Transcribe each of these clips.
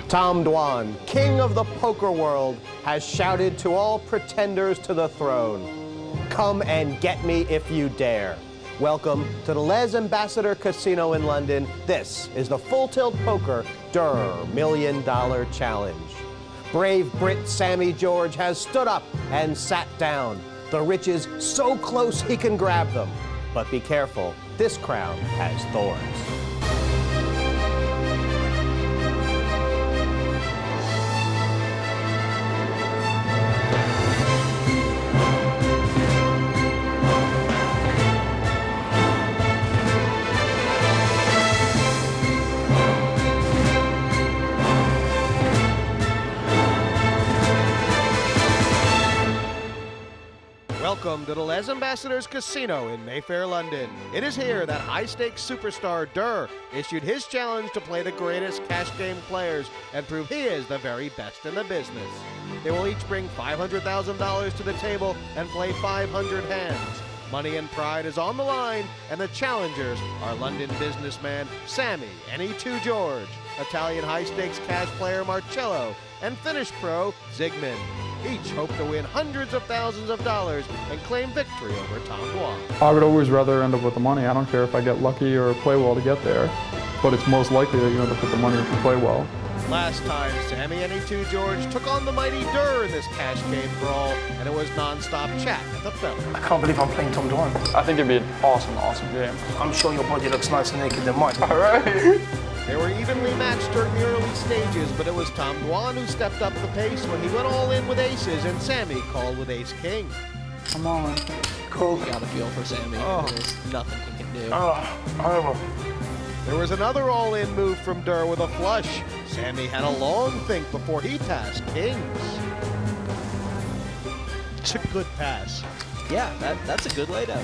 Tom Dwan, king of the poker world, has shouted to all pretenders to the throne, "Come and get me if you dare." Welcome to the Les Ambassadeurs Casino in London. This is the Full Tilt Poker Durrrr $1 Million Challenge. Brave Brit Sammy George has stood up and sat down. The riches so close he can grab them. But be careful, this crown has thorns. Welcome to the Les Ambassadeurs Casino in Mayfair, London. It is here that high-stakes superstar Durrrr issued his challenge to play the greatest cash game players and prove he is the very best in the business. They will each bring $500,000 to the table and play 500 hands. Money and pride is on the line, and the challengers are London businessman Sammy, E02 George, Italian high-stakes cash player Marcello, and Finnish pro Ziigmund. Each hope to win hundreds of thousands of dollars and claim victory over Tom Dwan. I would always rather end up with the money. I don't care if I get lucky or play well to get there, but it's most likely that you end up with the money if you play well. Last time, Sammy E02 George took on the mighty Durrrr in this cash game brawl, and it was non-stop chat at the Feather. I can't believe I'm playing Tom Dwan. I think it'd be an awesome, awesome game. I'm sure your body looks nicer naked than mine. All right. They were evenly matched during the early stages, but it was Tom Dwan who stepped up the pace when he went all in with aces, and Sammy called with ace-king. Come on. Cool. You gotta feel for Sammy. There's nothing he can do. Horrible. There was another all-in move from Durrrr with a flush. Sammy had a long think before he passed kings. It's a good pass. Yeah, that's a good laydown.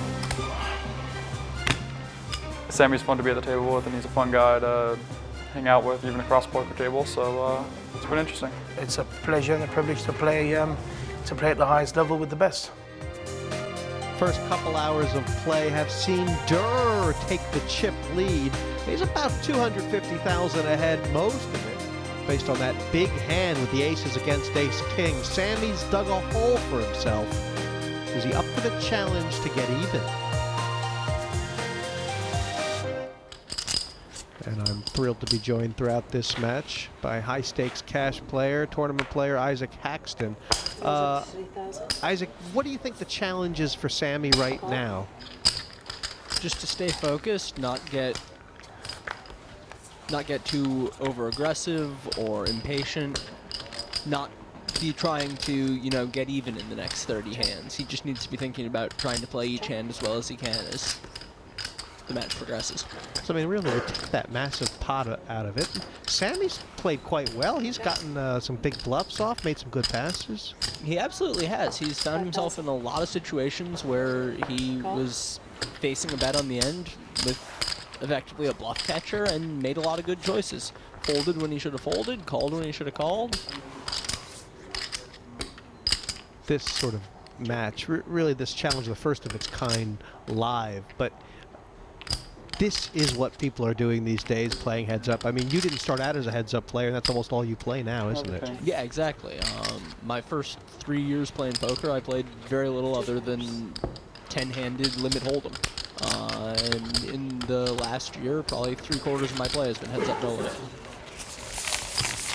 Sammy's fun to be at the table with, and he's a fun guy to hang out with, even across the poker table, so it's been interesting. It's a pleasure and a privilege to play at the highest level with the best. First couple hours of play have seen Durrrr take the chip lead. He's about $250,000 ahead, most of it, based on that big hand with the aces against ace-king. Sammy's dug a hole for himself. Is he up for the challenge to get even? And I'm thrilled to be joined throughout this match by high-stakes cash player, tournament player Isaac Haxton. Isaac, what do you think the challenge is for Sammy right now? Just to stay focused, not get too over-aggressive or impatient, not be trying to, get even in the next 30 hands. He just needs to be thinking about trying to play each hand as well as he can as the match progresses. So, really, to take that massive pot out of it. Sammy's played quite well. He's gotten some big bluffs off, made some good passes. He absolutely has. He's found himself in a lot of situations where he was facing a bet on the end with effectively a bluff catcher and made a lot of good choices. Folded when he should have folded, called when he should have called. This sort of match, really this challenge, the first of its kind live, but this is what people are doing these days, playing heads up. You didn't start out as a heads up player, and that's almost all you play now, isn't it? Yeah, exactly. My first 3 years playing poker, I played very little other than 10-handed limit hold'em. And in the last year, probably 3/4 of my play has been heads up no limit.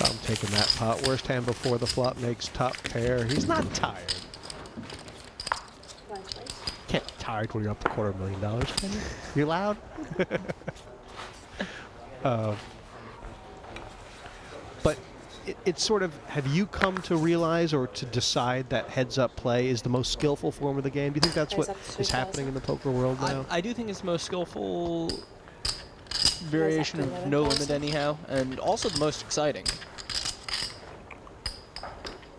I'm taking that pot. Worst hand before the flop makes top pair. He's not tired. Can't be tired when you're up $250,000, can you? You loud? But it's sort of, have you come to realize or to decide that heads-up play is the most skillful form of the game? Do you think that's what is happening in the poker world now? I do think it's the most skillful variation of no limit anyhow, and also the most exciting.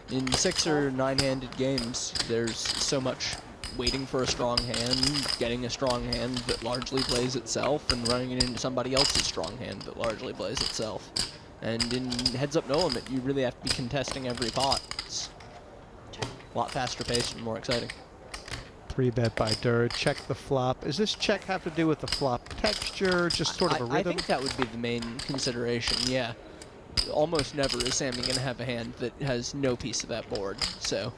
In 6 or 9-handed games, there's so much waiting for a strong hand, getting a strong hand that largely plays itself, and running it into somebody else's strong hand that largely plays itself. And in heads up no limit, you really have to be contesting every pot. It's a lot faster paced and more exciting. 3-bet by Durrrr. Check the flop. Does this check have to do with the flop texture, just sort of a rhythm? I think that would be the main consideration, yeah. almost never is Sammy going to have a hand that has no piece of that board. So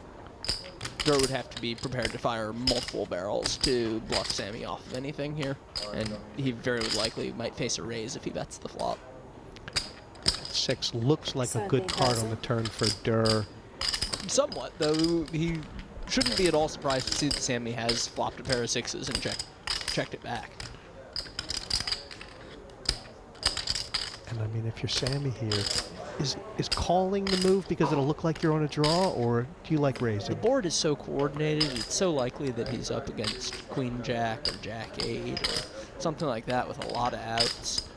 Durrrr would have to be prepared to fire multiple barrels to bluff Sammy off of anything here. And he very likely might face a raise if he bets the flop. 6 looks like a good card on the turn for Durrrr. Somewhat, though. He shouldn't be at all surprised to see that Sammy has flopped a pair of 6s and checked it back. And I mean, if you're Sammy here, is calling the move because it'll look like you're on a draw, or do you like raising? The board is so coordinated, it's so likely that he's up against Queen Jack or Jack 8 or something like that with a lot of outs,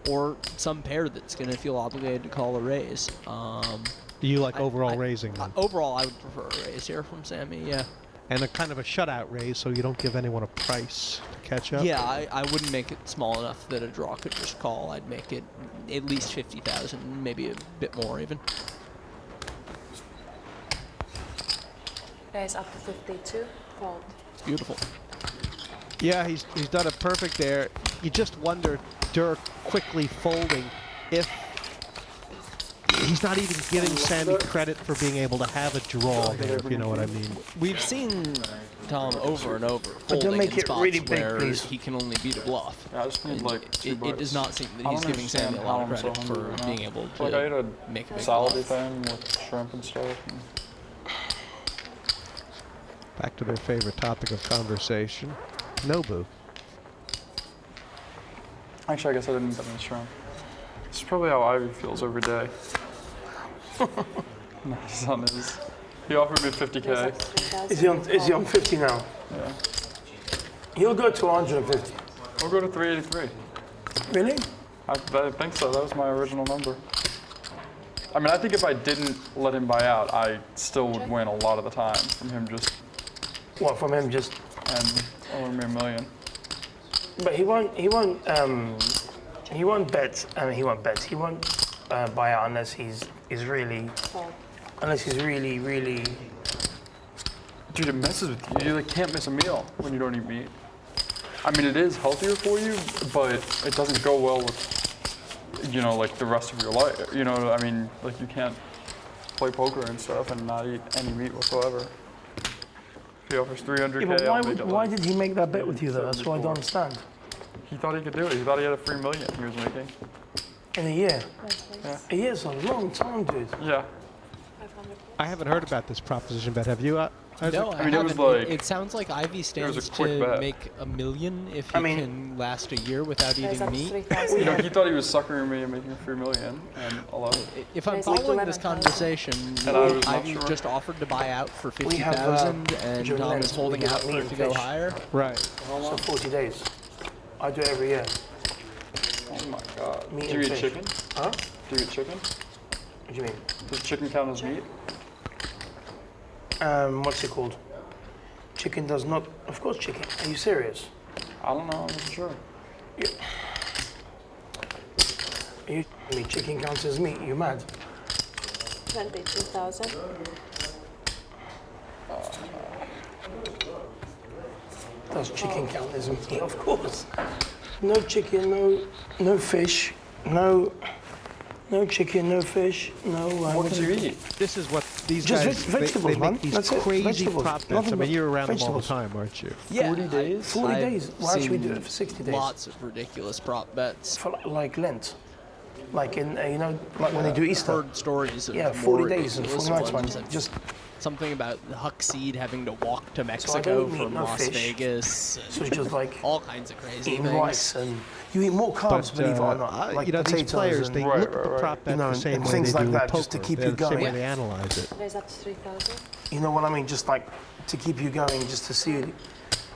or some pair that's going to feel obligated to call a raise. Do you like overall raising then? Overall, I would prefer a raise here from Sammy, yeah. And a kind of a shutout raise, so you don't give anyone a price to catch up? Yeah, I wouldn't make it small enough that a draw could just call. I'd make it at least 50,000, maybe a bit more even. Raise up to 52, fold. It's beautiful. Yeah, he's done it perfect there. You just wonder, Durrrr quickly folding, if he's not even giving Sammy credit for being able to have a draw here, if you know what I mean. We've seen Tom over and over But don't folding make in it spots really big, where please. he can only beat a bluff. Yeah, I just need And like 2 it does not seem that I he's don't giving Sammy a understand lot of how I'm credit so for hungry being now. able Like I ate to a make a big salad bluff. thing with shrimp and stuff. Back to their favorite topic of conversation, Nobu. Actually, I guess I didn't get any shrimp. This is probably how Ivy feels every day. My son is. He offered me Raise up 50K. to 3,000. Is he on 50 now? Yeah. He'll go to 150. We'll go to 383. Really? I think so. That was my original number. I mean, I think if I didn't let him buy out, I still would win a lot of the time from him just What, from him just... and over me $1 million. But he won't bet, he won't buy out unless he's really, Fold. unless he's really, Dude, it messes with you. You like can't miss a meal when you don't eat meat. I mean, it is healthier for you, but it doesn't go well with, you know, like the rest of your life. You know, I mean, like you can't play poker and stuff and not eat any meat whatsoever. He offers 300K. yeah, but I'll make it why like did he make that bet with you though? That's what I don't 74. understand. He thought he could do it. He thought he had a free $1 million he was making. In a year. Raise, please. Yeah. A year's a long time, dude. Yeah. 500. I haven't heard about this proposition bet. Have you? Isaac? No, I mean, it was haven't. like- It sounds like Ivy stands a quick to bet. make $1 million if he I mean- can last a year without Raise eating up to meat. 3,000. You know, he thought he was suckering me and making a free $1 million and 11. If I'm Raise up to following this 11,000. conversation, And I was not Ivy sure. just offered to buy out for We have, 50,000, and during Tom Lent, is holding we do out for meat it and to go fish. higher. Right. So 40 days. I do it every year. Oh my god. Meat Do you and eat fish. chicken? Huh? Do you eat chicken? What do you mean? Does chicken count as meat? What's it called? Chicken does not. Of course, chicken. Are you serious? I don't know, I'm not sure. You mean chicken counts as meat? You mad? 22,000. Does chicken count as meat? Of course. No chicken, no fish, no chicken, no fish, no. What what's can you it- eat? This is what these Just guys, vegetables, they man. make these That's it. crazy Vegetables. prop bets. I Nothing mean, but you're around them all the vegetables. time, aren't you? Yeah, 40 days? 40 I've days. Why should we do seen it for 60 days? Lots of ridiculous prop bets. For like Lent, like in like when they do Easter. Heard stories of Yeah, more 40 days and ridiculous 40 nights, ones, man. and Just something about Huckseed having to walk to I Mexico don't eat from no Las fish. Vegas. so it's just like All kinds of crazy eating things. rice and you eat more carbs, believe it or not. Like you know, potatoes these players, and they Right, look at the right, prop right. bet You know, the same and way things they like do that, with just to poker. keep They're you the same way going. they analyze it. Raise up to 3,000. you know what I mean? Just like to keep you going, just to see it.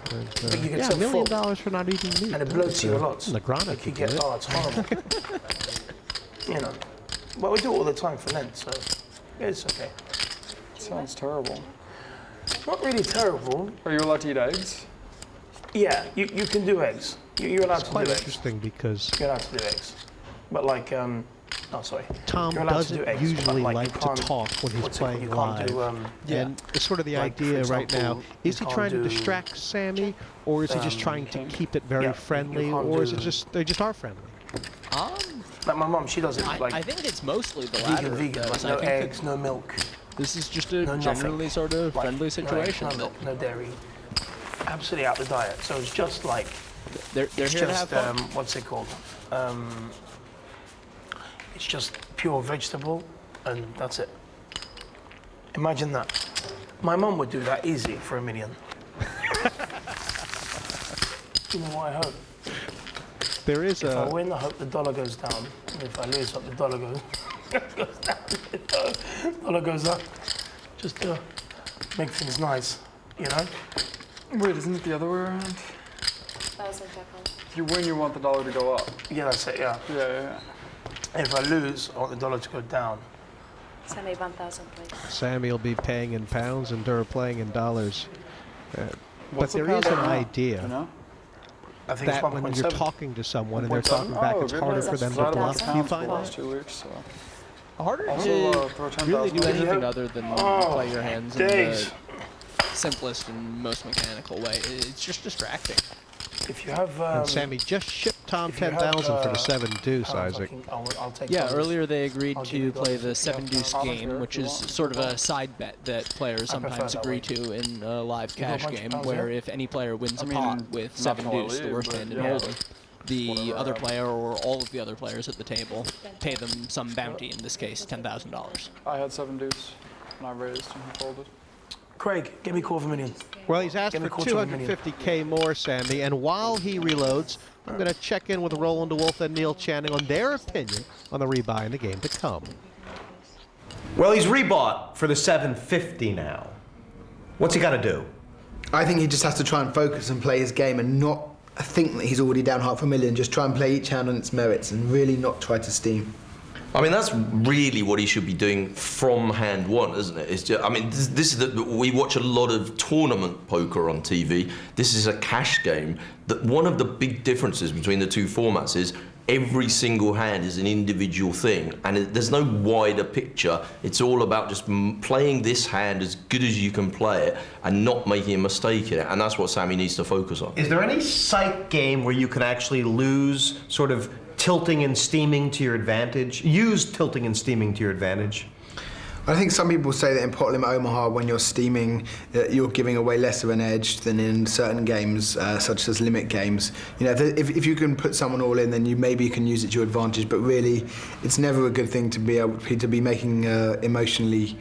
But you get Yeah, so $1 million full, for not eating meat. and it bloats you a lot. Negrano Like you could do get, it. oh, it's horrible. You know, but we do it all the time for Lent, so it's okay. Sounds terrible. Not really terrible. Are you allowed to eat eggs? Yeah, you can do eggs. You're allowed It's to quite do eggs. interesting because You're allowed to do eggs. But like, oh sorry. Tom You're allowed to doesn't do eggs, but, usually like, you like to can't- talk when he's what's it called? playing You can't live. do, And it's sort of the like, for idea right now, example, is you he trying to can't do, distract Sammy, or is he just trying to keep it very yeah, you friendly, can't or is it do- just, they just are friendly? Like my mum, she does it like I think it's mostly the latter. vegan, though, like so no I think that eggs, no milk, this is just a no generally nothing. sort of Like, friendly situation. No eggs, no milk, no dairy. Absolutely out the diet. So it's just like, They're it's here to have just, fun. what's it called? It's just pure vegetable, and that's it. Imagine that. My mum would do that easy for $1 million. You know what I hope? There is If I a win, I hope the dollar goes down. And if I lose, I hope the dollar goes down. Dollar goes up. Just to make things nice, you know? Wait, isn't it the other way around? 1,500. If you win, you want the dollar to go up. Yeah, that's it, yeah. Yeah. And if I lose, I want the dollar to go down. Sammy, 1,000, please. Sammy will be paying in pounds and Durrrr playing in dollars. But What's the there is pound an right now? idea You know? I think that it's when you're 1.7. talking to someone and they're talking back, it's harder for them to I bluff. lost Do you pounds find for the last that? 2 weeks, so. Harder Also, to throw really 10,000 do on. anything other than Oh, play your hands in days. the simplest and most mechanical way. It's just distracting. If you have... And Sammy just shipped Tom if you have, 10,000 for the 7-deuce, pounds, Isaac. I'll take Yeah, dollars. earlier they agreed I'll give to you play dollars the if you have 7-deuce pounds. game, which is sort of a side bet that players I prefer sometimes that agree way. to in a live You got a cash bunch of game, pounds where there? if any player wins I a mean, pot with not gonna 7-deuce, the leave, worst but hand in yeah. hold'em, the Whatever other happens. player or all of the other players at the table pay them some bounty, in this case $10,000. I had 7-deuce, and I raised, and he folded. Craig, give me $250 million. Well, he's asked Give me for a quarter of a million. 250K more, Sammy, and while he reloads, I'm going to check in with Roland, Wolfe, and Neil Channing on their opinion on the rebuy in the game to come. Well, he's rebought for the 750 now. What's he got to do? I think he just has to try and focus and play his game and not think that he's already down $500,000. Just try and play each hand on its merits and really not try to steam. I mean, that's really what he should be doing from hand one, isn't it? It's just, I mean, this is we watch a lot of tournament poker on TV. This is a cash game. One of the big differences between the two formats is every single hand is an individual thing, and there's no wider picture. It's all about just playing this hand as good as you can play it and not making a mistake in it, and that's what Sammy needs to focus on. Is there any psych game where you can actually lose sort of tilting and steaming to your advantage? Use tilting and steaming to your advantage? I think some people say that in Pot Limit Omaha, when you're steaming, you're giving away less of an edge than in certain games, such as limit games. You know, if you can put someone all in, then maybe you can use it to your advantage. But really, it's never a good thing to be able to be making emotionally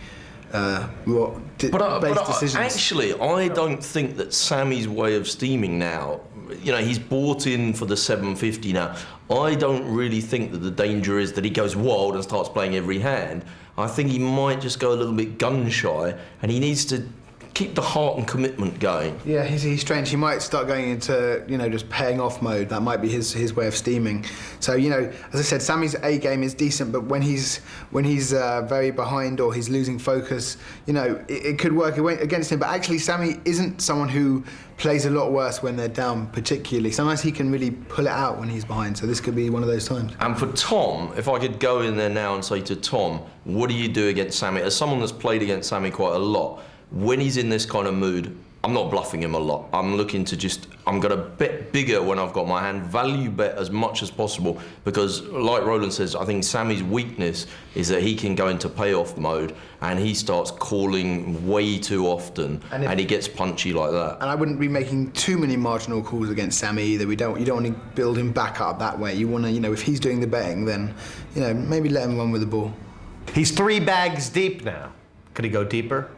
based decisions. Actually, I don't think that Sammy's way of steaming now, you know, he's bought in for the 750 now. I don't really think that the danger is that he goes wild and starts playing every hand. I think he might just go a little bit gun shy, and he needs to keep the heart and commitment going. Yeah, he's strange. He might start going into, you know, just paying off mode. That might be his way of steaming. So, you know, as I said, Sammy's A game is decent, but when he's very behind or he's losing focus, you know, it could work against him. But actually, Sammy isn't someone who plays a lot worse when they're down, particularly. Sometimes he can really pull it out when he's behind. So this could be one of those times. And for Tom, if I could go in there now and say to Tom, what do you do against Sammy? As someone that's played against Sammy quite a lot, when he's in this kind of mood, I'm not bluffing him a lot. I'm looking to I'm going to bet bigger when I've got my hand, value bet as much as possible, because like Roland says, I think Sammy's weakness is that he can go into payoff mode and he starts calling way too often and he gets punchy like that. And I wouldn't be making too many marginal calls against Sammy either. You don't want to build him back up that way. You want to, you know, if he's doing the betting, then, you know, maybe let him run with the ball. He's 3 bags deep now. Could he go deeper?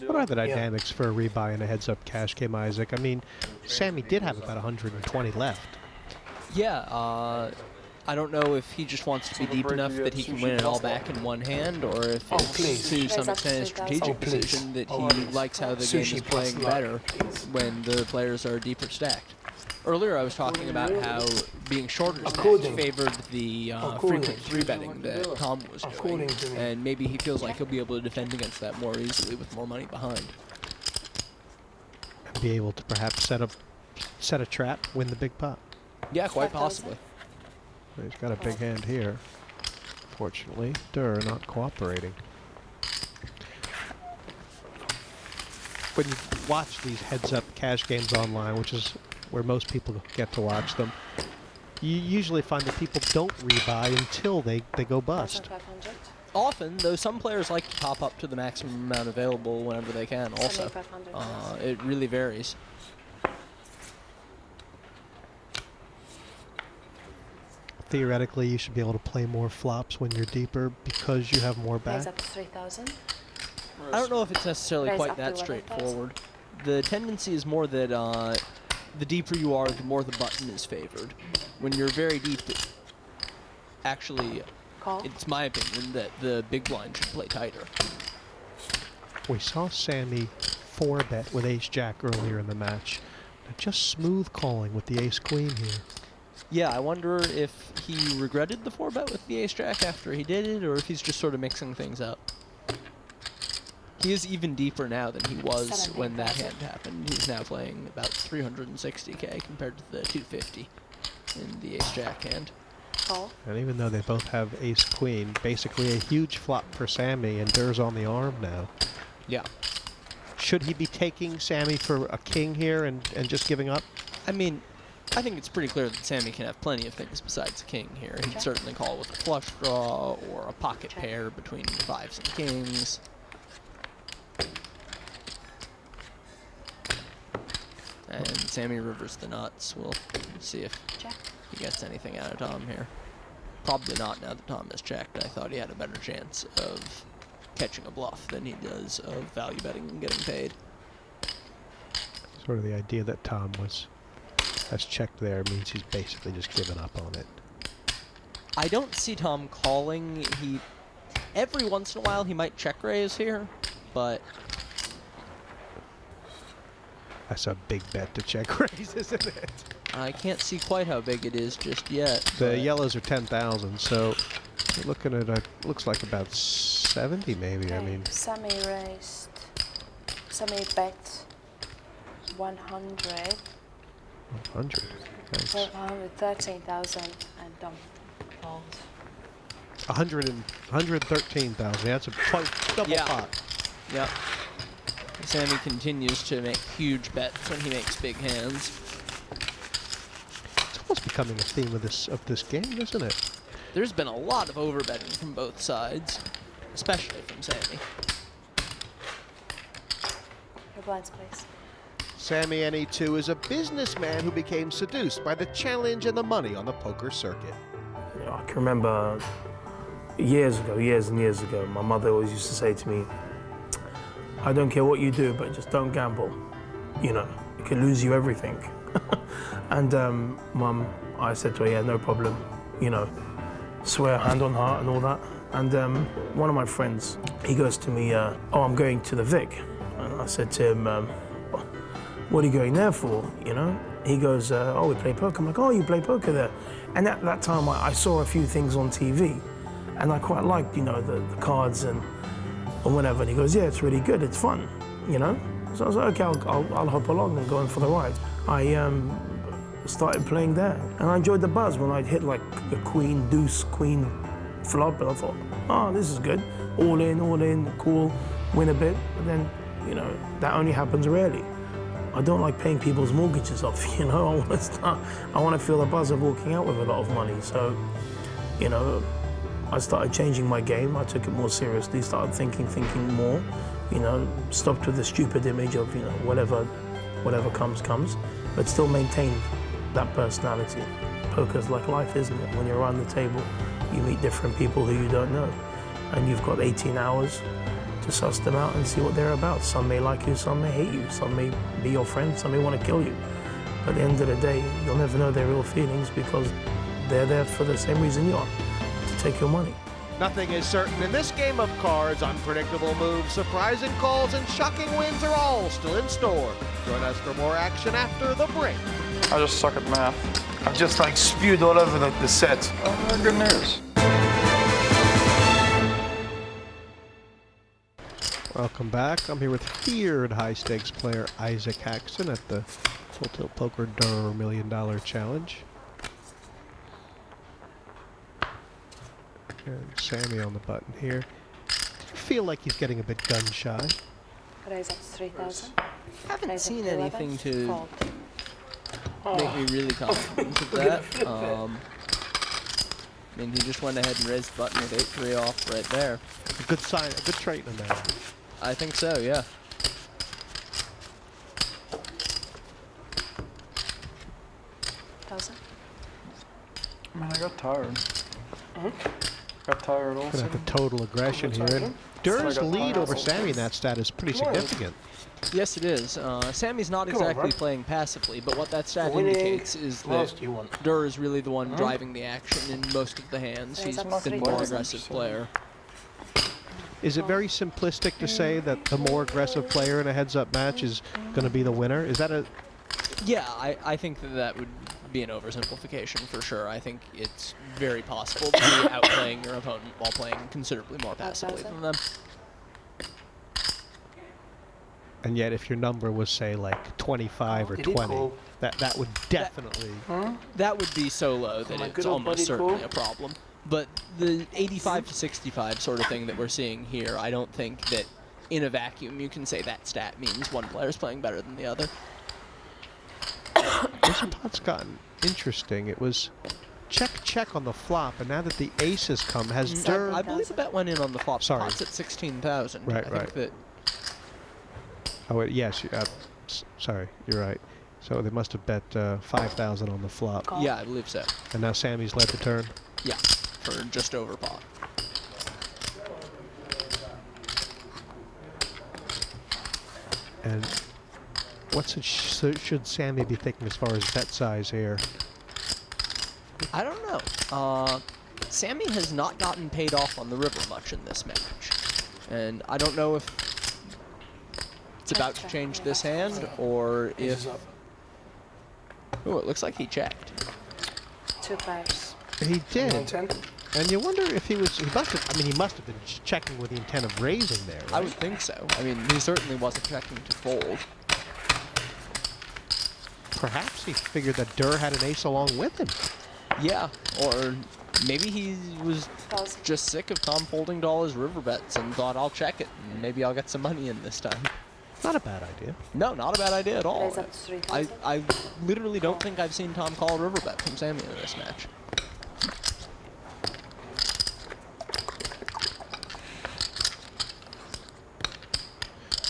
What are the dynamics for a rebuy in a heads-up cash game, Isaac? I mean, Sammy did have about 120 left. Yeah, I don't know if he just wants to be deep enough that he can win it all back in one hand, or if it's to some extent a strategic decision that he likes how the game is playing better when the players are deeper stacked. Earlier I was talking about how being shorter stacked favored the frequent 3-betting that Tom was doing, and maybe he feels like he'll be able to defend against that more easily with more money behind. And be able to perhaps set a trap, win the big pot. Yeah, quite possibly. He's got a big hand here. Fortunately, Durrrr not cooperating. When you watch these heads-up cash games online, which is where most people get to watch them, You usually find that people don't rebuy until they go bust. 1,500. Often, though, some players like to top up to the maximum amount available whenever they can. Also, 7,500. it really varies. Theoretically, you should be able to play more flops when you're deeper because you have more Raise back. up to 3,000. I don't know if it's necessarily Raise quite up to that 11,000. straightforward. The tendency is more that the deeper you are, the more the button is favored. When you're very deep, actually, Call. it's my opinion that the big blind should play tighter. We saw Sammy 4-bet with ace-jack earlier in the match. Now just smooth calling with the ace-queen here. Yeah, I wonder if he regretted the 4-bet with the ace-jack after he did it, or if he's just sort of mixing things up. He is even deeper now than he was when that hand happened. He's now playing about 360k compared to the 250 in the ace-jack hand. Call. And even though they both have ace-queen, basically a huge flop for Sammy, and Durr's on the arm now. Yeah. Should he be taking Sammy for a king here and just giving up? I mean, I think it's pretty clear that Sammy can have plenty of things besides a king here. He'd certainly call with a flush draw or a pocket pair between the 5s and kings. And Sammy rivers the nuts. We'll see if he gets anything out of Tom here. Probably not now that Tom has checked. I thought he had a better chance of catching a bluff than he does of value betting and getting paid. Sort of the idea that Tom has checked there means he's basically just given up on it. I don't see Tom calling. Every once in a while he might check raise here, but that's a big bet to check raise, isn't it? I can't see quite how big it is just yet. The yellows are 10,000, so you're looking at looks like about 70 maybe. Okay. I mean, Sammy raised. Sammy bet 100. 100. Thanks. 113,000 and Dom called. 113,000. That's a quite double pot. Yep. Sammy continues to make huge bets when he makes big hands. It's almost becoming a theme of this game, isn't it? There's been a lot of overbetting from both sides, especially from Sammy. Your blinds, please. Sammy NE2 is a businessman who became seduced by the challenge and the money on the poker circuit. I can remember years and years ago, my mother always used to say to me, I don't care what you do, but just don't gamble. You know, it could lose you everything. And Mum, I said to her, yeah, no problem. You know, swear hand on heart and all that. And one of my friends, he goes to me, oh, I'm going to the Vic. And I said to him, what are you going there for, you know? He goes, oh, we play poker. I'm like, oh, you play poker there? And at that time, I saw a few things on TV, and I quite liked, you know, the cards and whatever. And he goes, yeah, it's really good, it's fun, you know? So I was like, okay, I'll hop along and go in for the ride. I started playing there, and I enjoyed the buzz when I'd hit like a queen, deuce, queen flop, and I thought, oh, this is good. All in, cool, win a bit, but then, you know, that only happens rarely. I don't like paying people's mortgages off, you know. I want to feel the buzz of walking out with a lot of money. So, you know, I started changing my game. I took it more seriously, started thinking more, you know, stopped with the stupid image of, you know, whatever comes, but still maintained that personality. Poker's like life, isn't it? When you're around the table, you meet different people who you don't know, and you've got 18 hours to suss them out and see what they're about. Some may like you, some may hate you, some may be your friend, some may want to kill you. But at the end of the day, you'll never know their real feelings because they're there for the same reason you are, to take your money. Nothing is certain in this game of cards. Unpredictable moves, surprising calls, and shocking wins are all still in store. Join us for more action after the break. I just suck at math. I've just like spewed all over the set. Oh, good news. Welcome back. I'm here with feared high-stakes player Isaac Haxton at the Full Tilt Poker Durrrr $1 Million Challenge. And Sammy on the button here. I feel like he's getting a bit gun-shy. Raise up to 3,000. Haven't Raise up seen to 11. anything to Fold. make me really confident of that. I mean, he just went ahead and raised the button with 8-3 off right there. It's a good sign, a good trait in there. I think so, yeah. Thousand. Man, I got tired. Got tired Gonna also. have the total aggression here. And Durrr's lead over Sammy in that stat is pretty significant. Yes, it is. Sammy's not exactly playing passively, but what that stat indicates is that Durrrr is really the one driving the action in most of the hands. He's been the more aggressive player. Is it very simplistic to say that the more aggressive player in a heads-up match is going to be the winner? Is that a... Yeah, I think that would be an oversimplification for sure. I think it's very possible to be outplaying your opponent while playing considerably more passively than them. And yet if your number was, say, like 25 or 20, that would definitely... That would be so low that it's almost certainly a problem. But the 85 to 65 sort of thing that we're seeing here, I don't think that in a vacuum you can say that stat means one player's playing better than the other. This pot's gotten interesting. It was check on the flop, and now that the ace has come, has Durrrr... I believe the bet went in on the flop. Sorry. Pot's at 16,000. Right, I think that Oh, wait, yes, sorry, you're right. So they must have bet 5,000 on the flop. yeah, I believe so. And now Sammy's led the turn. Yeah, for just over pot. And should Sammy be thinking as far as bet size here? I don't know. Sammy has not gotten paid off on the river much in this match. And I don't know if it's about to change this hand or if... Oh, it looks like he checked. 2 pairs. He did. And you wonder if he was... He must have been checking with the intent of raising there, right? I would think so. I mean, he certainly wasn't checking to fold. Perhaps he figured that Durrrr had an ace along with him. Yeah, or maybe he was 1,000. just sick of Tom folding to all his river bets and thought, I'll check it, and maybe I'll get some money in this time. Not a bad idea. No, not a bad idea at all. Raise up to 3,000. I literally don't think I've seen Tom call a river bet from Sammy in this match.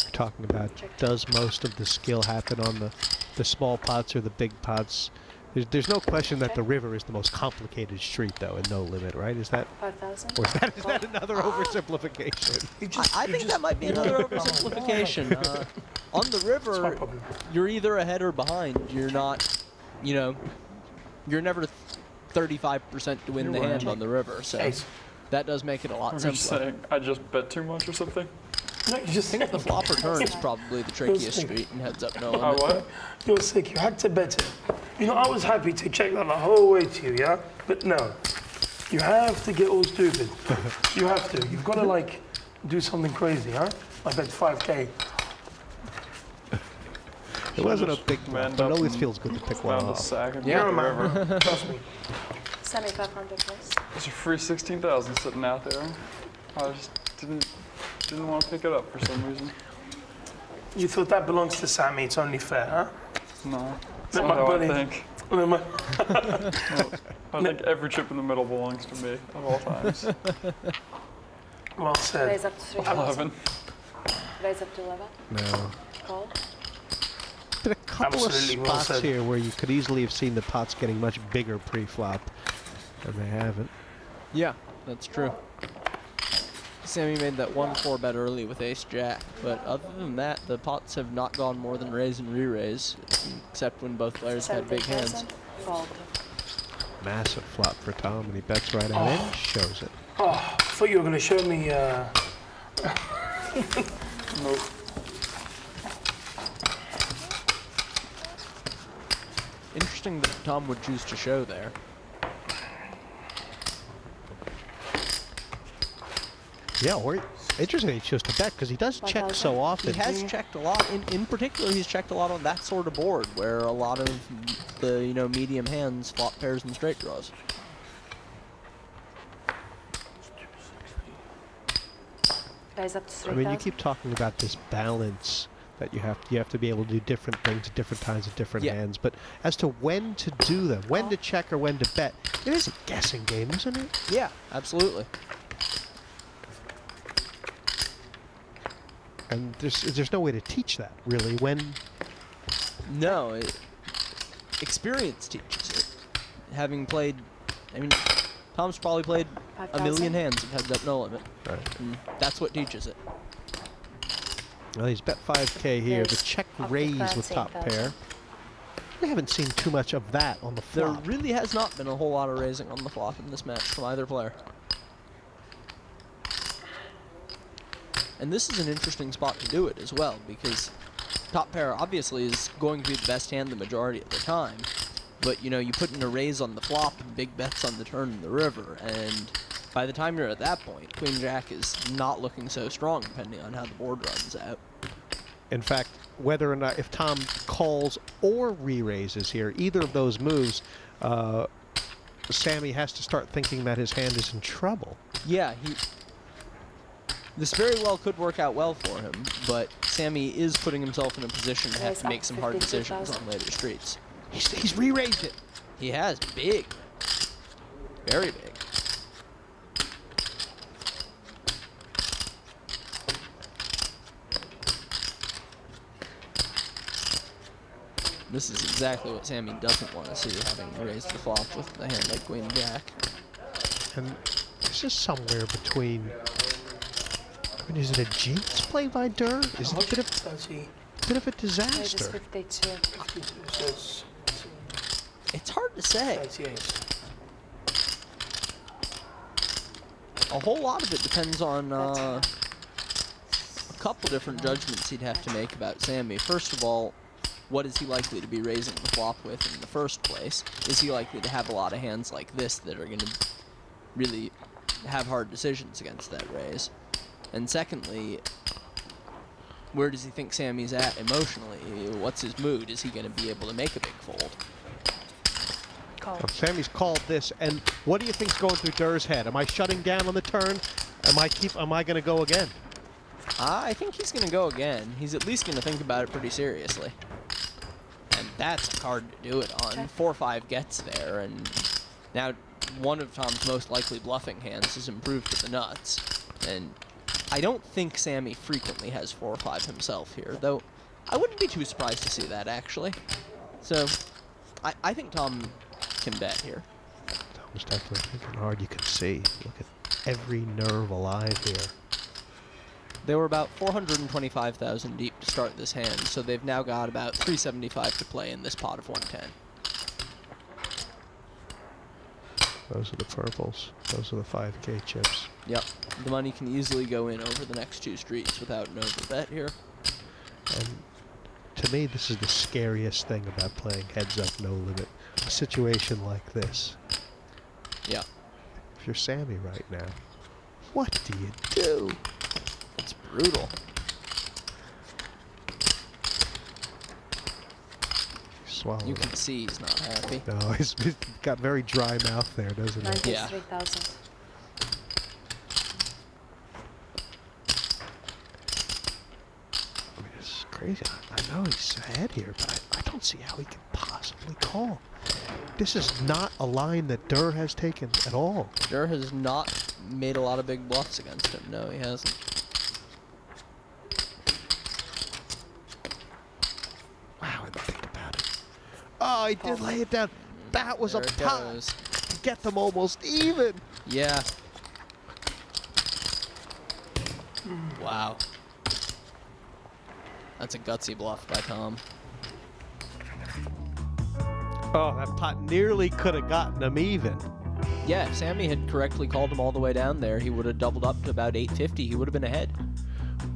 We're talking about, does most of the skill happen on the small pots or the big pots? There's no question that the river is the most complicated street, though, in No Limit, right? Is that, 5,000. or is that another oversimplification? I think that might be another oversimplification. On the river, you're either ahead or behind. You're not, you know, you're never 35% to win the hand on the river, so that does make it a lot I'm just simpler. saying, I just bet too much or something. No, you just I think the flop or turn is probably the trickiest street in heads up no limit. What? You're sick. You had to bet it. You know, I was happy to check that the whole way to you, yeah? But no. You have to get all stupid. You have to. You've got to, like, do something crazy, huh? I bet 5K. It wasn't a big one, but it always feels good to pick one Found a off. sack and Yeah. the river. Trust me. Sammy 500 please. There's a free 16,000 sitting out there. I just didn't want to pick it up for some reason. You thought that belongs to Sammy. It's only fair, huh? No, that's Let not my how buddy- I think. Let my- I think every chip in the middle belongs to me at all times. Well said. Raise up to 3,000. 11. Raise up to 11. No. Call. Been a couple Absolutely of well spots said. here where you could easily have seen the pots getting much bigger pre-flop, and they haven't. Yeah, that's true. Sammy made that 1-4 bet early with ace-jack, but other than that, the pots have not gone more than raise and re-raise, except when both players had big hands. 17,000. Fold. Massive flop for Tom, and he bets right out in, shows it. Oh, I thought you were going to show me. Nope. Interesting that Tom would choose to show there. Yeah, or interesting he chose to bet because he does check so 1,000. often. He has checked a lot. In particular, he's checked a lot on that sort of board where a lot of the medium hands flop pairs and straight draws. Raise up to I 3,000. mean, you keep talking about this balance that you have to be able to do different things at different times at different Yeah. hands. But as to when to do them, when to check or when to bet, it is a guessing game, isn't it? Yeah, absolutely. And there's no way to teach that really. When No, experience teaches it. Having played, I mean, Tom's probably played a 5,000? million hands of heads up no limit. Right. And that's what teaches it. Well, he's bet 5K here. The There's check up to raise with fancy top 8,000. pair. We haven't seen too much of that on the There flop. really has not been a whole lot of raising on the flop in this match from either player. And this is an interesting spot to do it as well, because top pair obviously is going to be the best hand the majority of the time. But, you know, you put in a raise on the flop and big bets on the turn in the river, and by the time you're at that point, Queen Jack is not looking so strong, depending on how the board runs out. In fact, whether or not, if Tom calls or re-raises here, either of those moves, Sammy has to start thinking that his hand is in trouble. Yeah, this very well could work out well for him, but Sammy is putting himself in a position to have Raise to make up some hard 52,000. decisions on later streets. He's re-raised it. He has big. Very big. This is exactly what Sammy doesn't want to see, having raised the flop with a hand like Queen Jack. And this is somewhere between. I mean, is it a jinx play by Durrrr? Is it a bit of a Raise is disaster? 52. It's hard to say. 38. A whole lot of it depends on a couple different judgments he'd have to make about Sammy. First of all, what is he likely to be raising the flop with in the first place? Is he likely to have a lot of hands like this that are going to really have hard decisions against that raise? And secondly, where does he think Sammy's at emotionally? What's his mood? Is he going to be able to make a big fold? Call. Well, Sammy's called this, and what do you think's going through Durr's head? Am I shutting down on the turn? Am I going to go again? I think he's going to go again. He's at least going to think about it pretty seriously. And that's a card to do it on. 4-5 gets there, and now one of Tom's most likely bluffing hands has improved to the nuts. And I don't think Sammy frequently has 4-5 himself here, though I wouldn't be too surprised to see that, actually. So I think Tom can bet here. Tom's definitely thinking hard. You can see. Look at every nerve alive here. They were about 425,000 deep to start this hand, so they've now got about 375 to play in this pot of 110. Those are the purples. Those are the 5K chips. Yep, the money can easily go in over the next two streets without an overbet here. And to me, this is the scariest thing about playing heads up no limit. A situation like this. Yeah, If you're Sammy right now, what do you do? it's brutal. Swallow You it. can see he's not happy. No, he's got very dry mouth there, doesn't he? Yeah. 93,000. I mean, it's crazy. I know he's ahead here, but I don't see how he can possibly call. This is not a line that Durrr has taken at all. Durrr has not made a lot of big bluffs against him. No, he hasn't. Wow, I didn't think about it. Oh, he did lay it down. That was There a it pot goes. to get them almost even. Yeah. Wow. That's a gutsy bluff by Tom. Oh, that pot nearly could have gotten him even. Yeah, if Sammy had correctly called him all the way down there, he would have doubled up to about 850. He would have been ahead.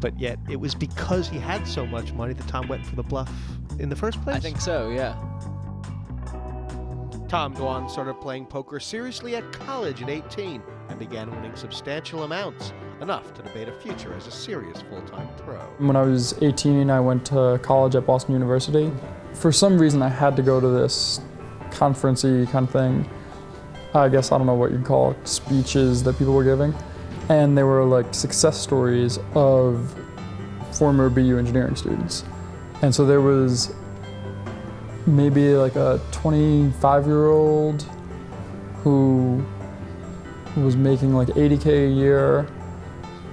But yet, it was because he had so much money that Tom went for the bluff in the first place. I think so, yeah. Tom Dwan started playing poker seriously at college at 18 and began winning substantial amounts, enough to debate a future as a serious full-time pro. When I was 18, I went to college at Boston University. For some reason, I had to go to this conference-y kind of thing. I guess, I don't know what you'd call it, speeches that people were giving. And they were like success stories of former BU engineering students. And so there was maybe like a 25-year-old who was making like $80K a year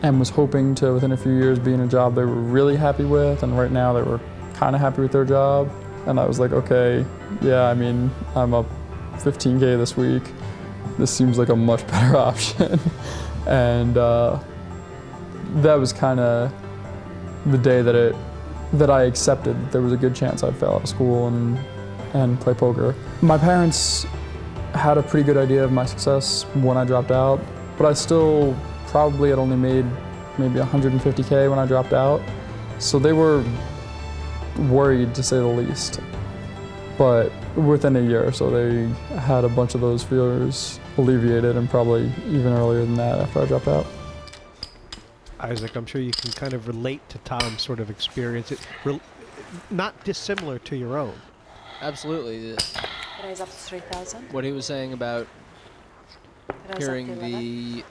and was hoping to, within a few years, be in a job they were really happy with, and right now they were kind of happy with their job. And I was like, okay, yeah, I mean, I'm up 15K this week. This seems like a much better option. And that was kind of the day that I accepted that there was a good chance I'd fail out of school and play poker. My parents had a pretty good idea of my success when I dropped out, but I still probably had only made maybe 150K when I dropped out. So they were worried, to say the least. But within a year or so, they had a bunch of those fears alleviated, and probably even earlier than that after I dropped out. Isaac, I'm sure you can kind of relate to Tom's sort of experience. It's not dissimilar to your own. Absolutely. Raise up to 3,000. What he was saying about Raise hearing up to 11. the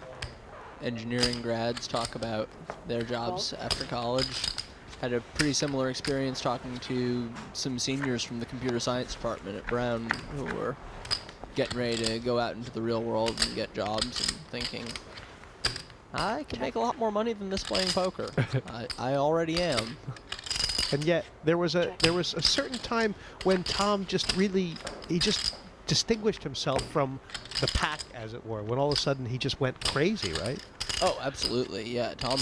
engineering grads talk about their jobs after college. Had a pretty similar experience talking to some seniors from the computer science department at Brown who were getting ready to go out into the real world and get jobs and thinking, I could make a lot more money than this playing poker. I already am. And yet there was a certain time when Tom just distinguished himself from the pack, as it were, when all of a sudden he just went crazy, right? Oh, absolutely, yeah. Tom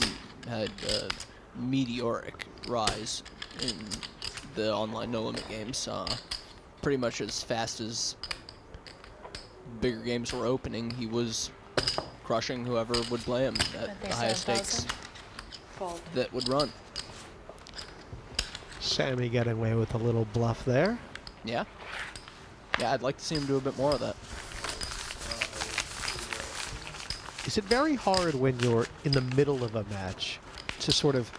had a meteoric rise in the online No Limit games. Pretty much as fast as bigger games were opening, he was crushing whoever would play him at the highest stakes that would run. Sammy getting away with a little bluff there. Yeah. Yeah, I'd like to see him do a bit more of that. Is it very hard when you're in the middle of a match to sort of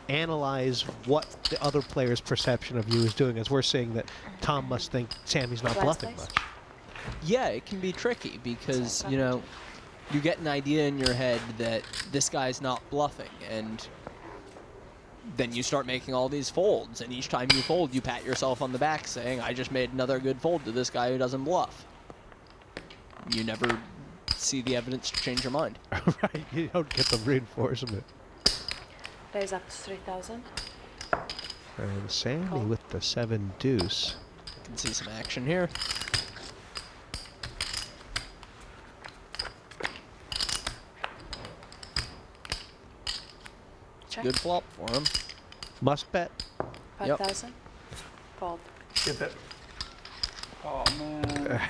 analyze what the other player's perception of you is doing, as we're saying that Tom must think Sammy's not bluffing much? Yeah, it can be tricky because, you know, you get an idea in your head that this guy's not bluffing, and then you start making all these folds, and each time you fold, you pat yourself on the back saying, I just made another good fold to this guy who doesn't bluff. You never see the evidence to change your mind. Right, you don't get the reinforcement. Raise up to 3,000. And Sammy with the 7-deuce. You can see some action here. Check. Good flop for him. Must bet. 5,000. Fold. Skip it. Oh man.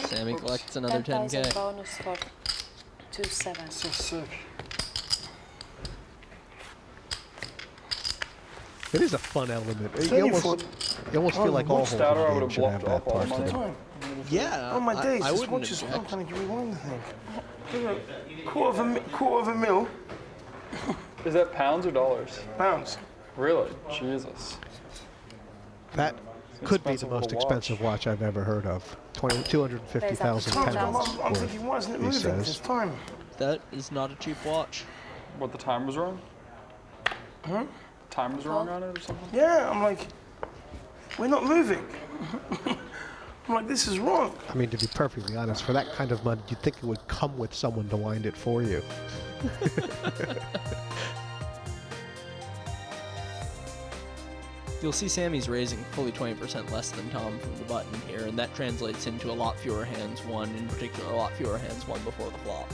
Sammy collects another 10,000 10K. bonus for 2-7. So sick. It is a fun element. Tell You you almost feel like all holes in Statter, I the would game have should have bluffed that up all part my to them. time. Yeah. On my days, I just wouldn't watch this. I'm object. trying to rewind the thing. Quarter of a mil. Is that pounds or dollars? Pounds. Really? Jesus. That could be the expensive most little watch. expensive watch I've ever heard of. 250,000 Tom, pounds. I'm thinking, why isn't it he moving says. this time? That is not a cheap watch. What, the time was wrong? Huh? Time was wrong on it or something? Yeah, I'm like, we're not moving. I'm like, this is wrong. I mean, to be perfectly honest, for that kind of money, you'd think it would come with someone to wind it for you. You'll see Sammy's raising fully 20% less than Tom from the button here, and that translates into a lot fewer hands won, in particular a lot fewer hands won before the flop.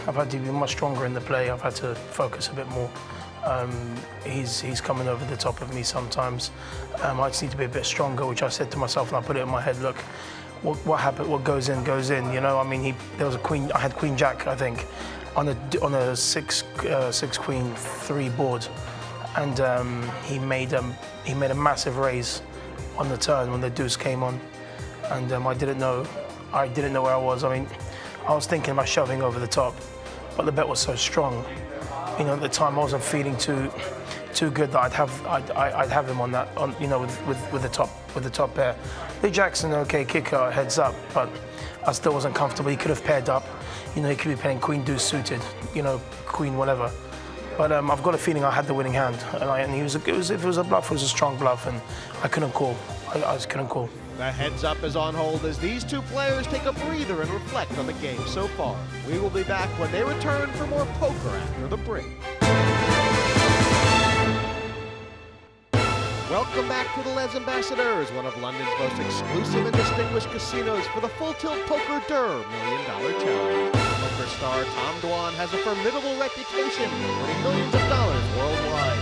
I've had to be much stronger in the play. I've had to focus a bit more. He's coming over the top of me sometimes. I just need to be a bit stronger, which I said to myself, and I put it in my head, look, what happened, what goes in, you know? I mean, there was a queen, I had queen jack, I think, on a six queen 3 board. And he made a massive raise on the turn when the deuce came on, and I didn't know where I was. I mean, I was thinking about shoving over the top, but the bet was so strong. You know, at the time I wasn't feeling too good that I'd have him on that, you know, with the top pair. Lee Jackson, okay, kicker, heads up, but I still wasn't comfortable. He could have paired up. you know, he could be playing queen deuce suited, you know, queen whatever. But I've got a feeling I had the winning hand, and if it was a bluff, it was a strong bluff, and I couldn't call. I just couldn't call. The heads up is on hold as these two players take a breather and reflect on the game so far. We will be back when they return for more poker after the break. Welcome back to the Les Ambassadeurs, one of London's most exclusive and distinguished casinos for the Full Tilt Poker Durrrr $1 Million Challenge. Poker star Tom Dwan has a formidable reputation, winning millions of dollars worldwide.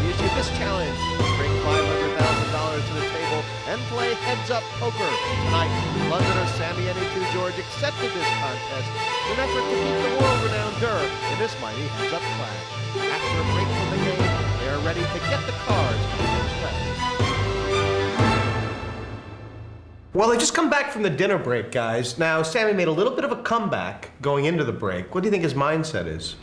He issued this challenge to bring $500,000 to the table and play heads-up poker. Tonight, Londoner Sammy E02 George accepted this contest in an effort to beat the world-renowned Durrrr in this mighty heads-up clash. After a break from the game, they are ready to get the cards on the play. Well, they just come back from the dinner break, guys. Now, Sammy made a little bit of a comeback going into the break. What do you think his mindset is?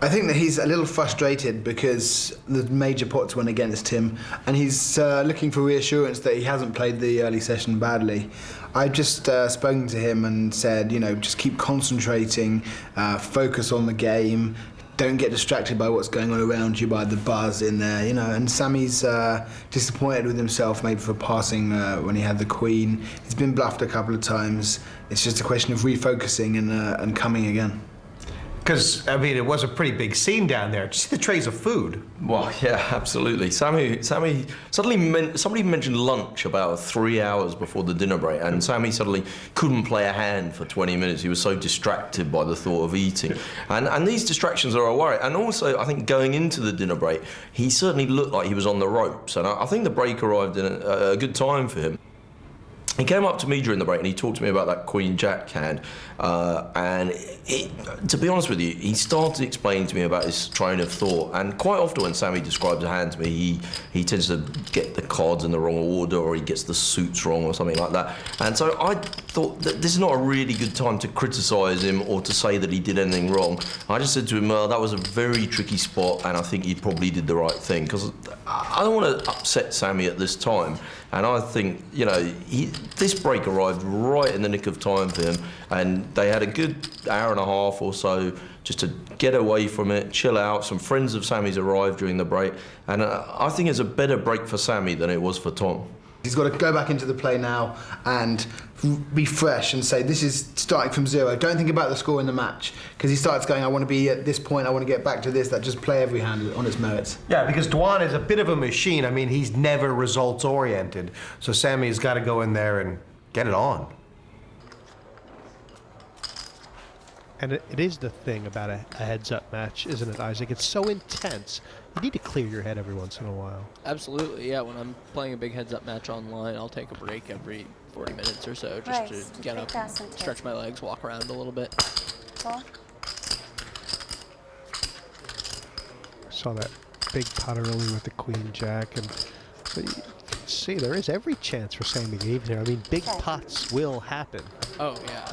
I think that he's a little frustrated because the major pots went against him, and he's looking for reassurance that he hasn't played the early session badly. I've just spoken to him and said, you know, just keep concentrating, focus on the game, don't get distracted by what's going on around you, by the buzz in there, you know. And Sammy's disappointed with himself maybe for passing when he had the queen. He's been bluffed a couple of times. It's just a question of refocusing and coming again. Because, I mean, it was a pretty big scene down there. Did you see the trays of food? Well, yeah, absolutely. Sammy somebody mentioned lunch about 3 hours before the dinner break, and Sammy suddenly couldn't play a hand for 20 minutes. He was so distracted by the thought of eating. And these distractions are a worry. And also, I think going into the dinner break, he certainly looked like he was on the ropes. And I think the break arrived in a good time for him. He came up to me during the break and he talked to me about that Queen-Jack hand, and to be honest with you, he started explaining to me about his train of thought. And quite often when Sammy describes a hand to me, he tends to get the cards in the wrong order, or he gets the suits wrong or something like that. And so I thought that this is not a really good time to criticise him or to say that he did anything wrong. I just said to him, that was a very tricky spot, and I think he probably did the right thing, because I don't want to upset Sammy at this time. And I think, you know, this break arrived right in the nick of time for him, and they had a good hour and a half or so just to get away from it, chill out. Some friends of Sammy's arrived during the break, and I think it's a better break for Sammy than it was for Tom. He's got to go back into the play now and be fresh and say, this is starting from zero. Don't think about the score in the match, because he starts going, I want to be at this point, I want to get back to this. That just play every hand on its merits. Yeah, because Dwan is a bit of a machine. I mean, he's never results-oriented. So Sammy's got to go in there and get it on. And it is the thing about a heads-up match, isn't it, Isaac? It's so intense. You need to clear your head every once in a while. Absolutely, yeah. When I'm playing a big heads-up match online, I'll take a break every 40 minutes or so just to get up, and stretch my legs, walk around a little bit. Four. Saw that big pot early with the Queen-Jack, and but you see, there is every chance for Sammy to even here. I mean, big pots will happen. Oh, yeah.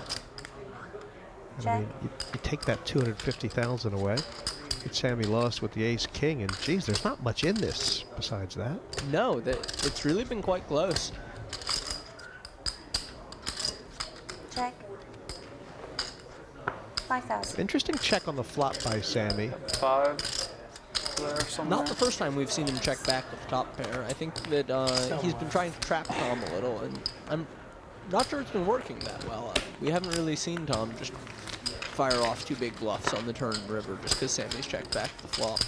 I mean, you take that 250,000 away. Sammy lost with the ace-king, and geez, there's not much in this besides that. No, it's really been quite close. Check. 5,000. Interesting check on the flop by Sammy. 5 there somewhere. Not the first time we've seen him check back with the top pair. I think that he's been trying to trap Tom a little, and I'm not sure it's been working that well. We haven't really seen Tom just fire off 2 big bluffs on the turn river just because Sammy's checked back the flop.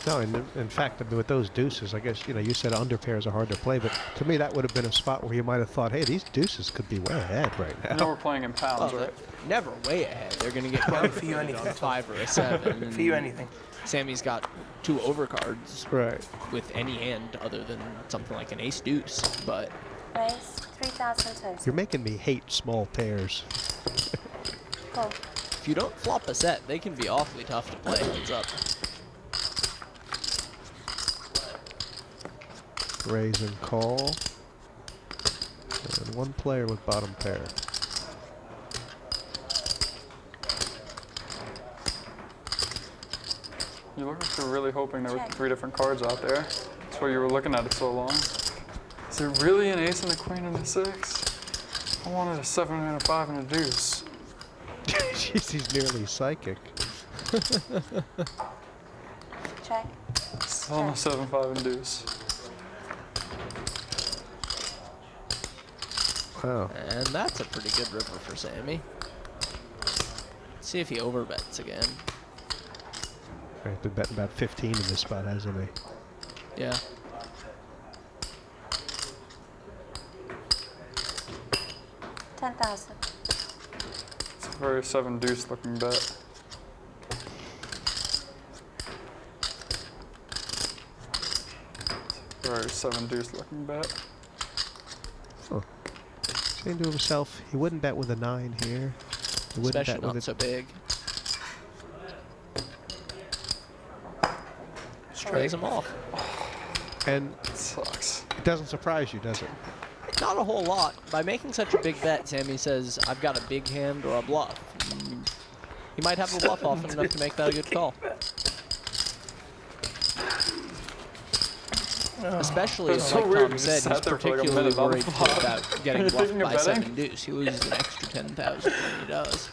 No, and in fact, with those deuces, I guess, you know, you said under pairs are hard to play, but to me that would have been a spot where you might have thought, hey, these deuces could be way ahead right now. I know we're playing in pounds, right? Never way ahead. They're going to get down for you on anything. a 5 or a 7. For you anything. Sammy's got 2 overcards Right. with any hand other than something like an ace-deuce, but... Raise 3,000 total. You're making me hate small pairs. Call. if you don't flop a set, they can be awfully tough to play heads up. Raise and call. And one player with bottom pair. You look like you're really hoping there were 3 different cards out there. That's why you were looking at it so long. Is there really an ace and a queen and a 6? I wanted a 7 and a 5 and a deuce. Jeez, he's nearly psychic. Check. Still on a 7-5 and deuce. Wow. And that's a pretty good river for Sammy. See if he overbets again. He's been betting about 15 in this spot, hasn't he? Yeah. $10,000. It's a very 7-deuce looking bet. Very 7-deuce looking bet. Saying to himself, he wouldn't bet with a 9 here. He wouldn't Especially bet not with so big. Strays him off. And It sucks. it doesn't surprise you, does it? Not a whole lot. By making such a big bet, Sammy says, I've got a big hand or a bluff. He might have a bluff often enough to make that a good call. Especially, That's like so weird, Tom you said, just he's sat there for like a particularly minute on the worried flop. about getting You're bluffed thinking of by betting? 7-deuce. He loses an extra 10,000 when he does.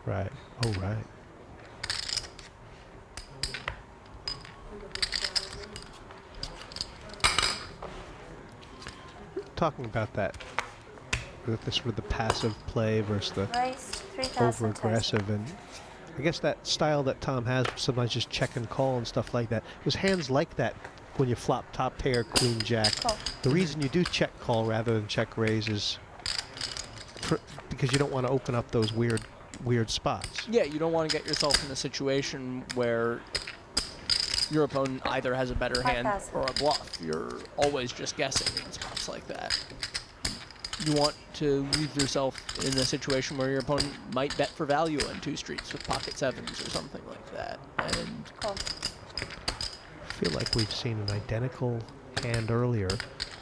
Right. Oh, right. Talking about that, the sort of the passive play versus the Raised. over 3,000. aggressive, and I guess that style that Tom has, sometimes just check and call and stuff like that. It was hands like that when you flop top pair, queen jack. Call. The reason you do check call rather than check raise is because you don't want to open up those weird spots. Yeah, you don't want to get yourself in a situation where your opponent either has a better hand 5,000. or a bluff. You're always just guessing in spots like that. You want to leave yourself in a situation where your opponent might bet for value on 2 streets with pocket 7s or something like that. And Call. I feel like we've seen an identical hand earlier.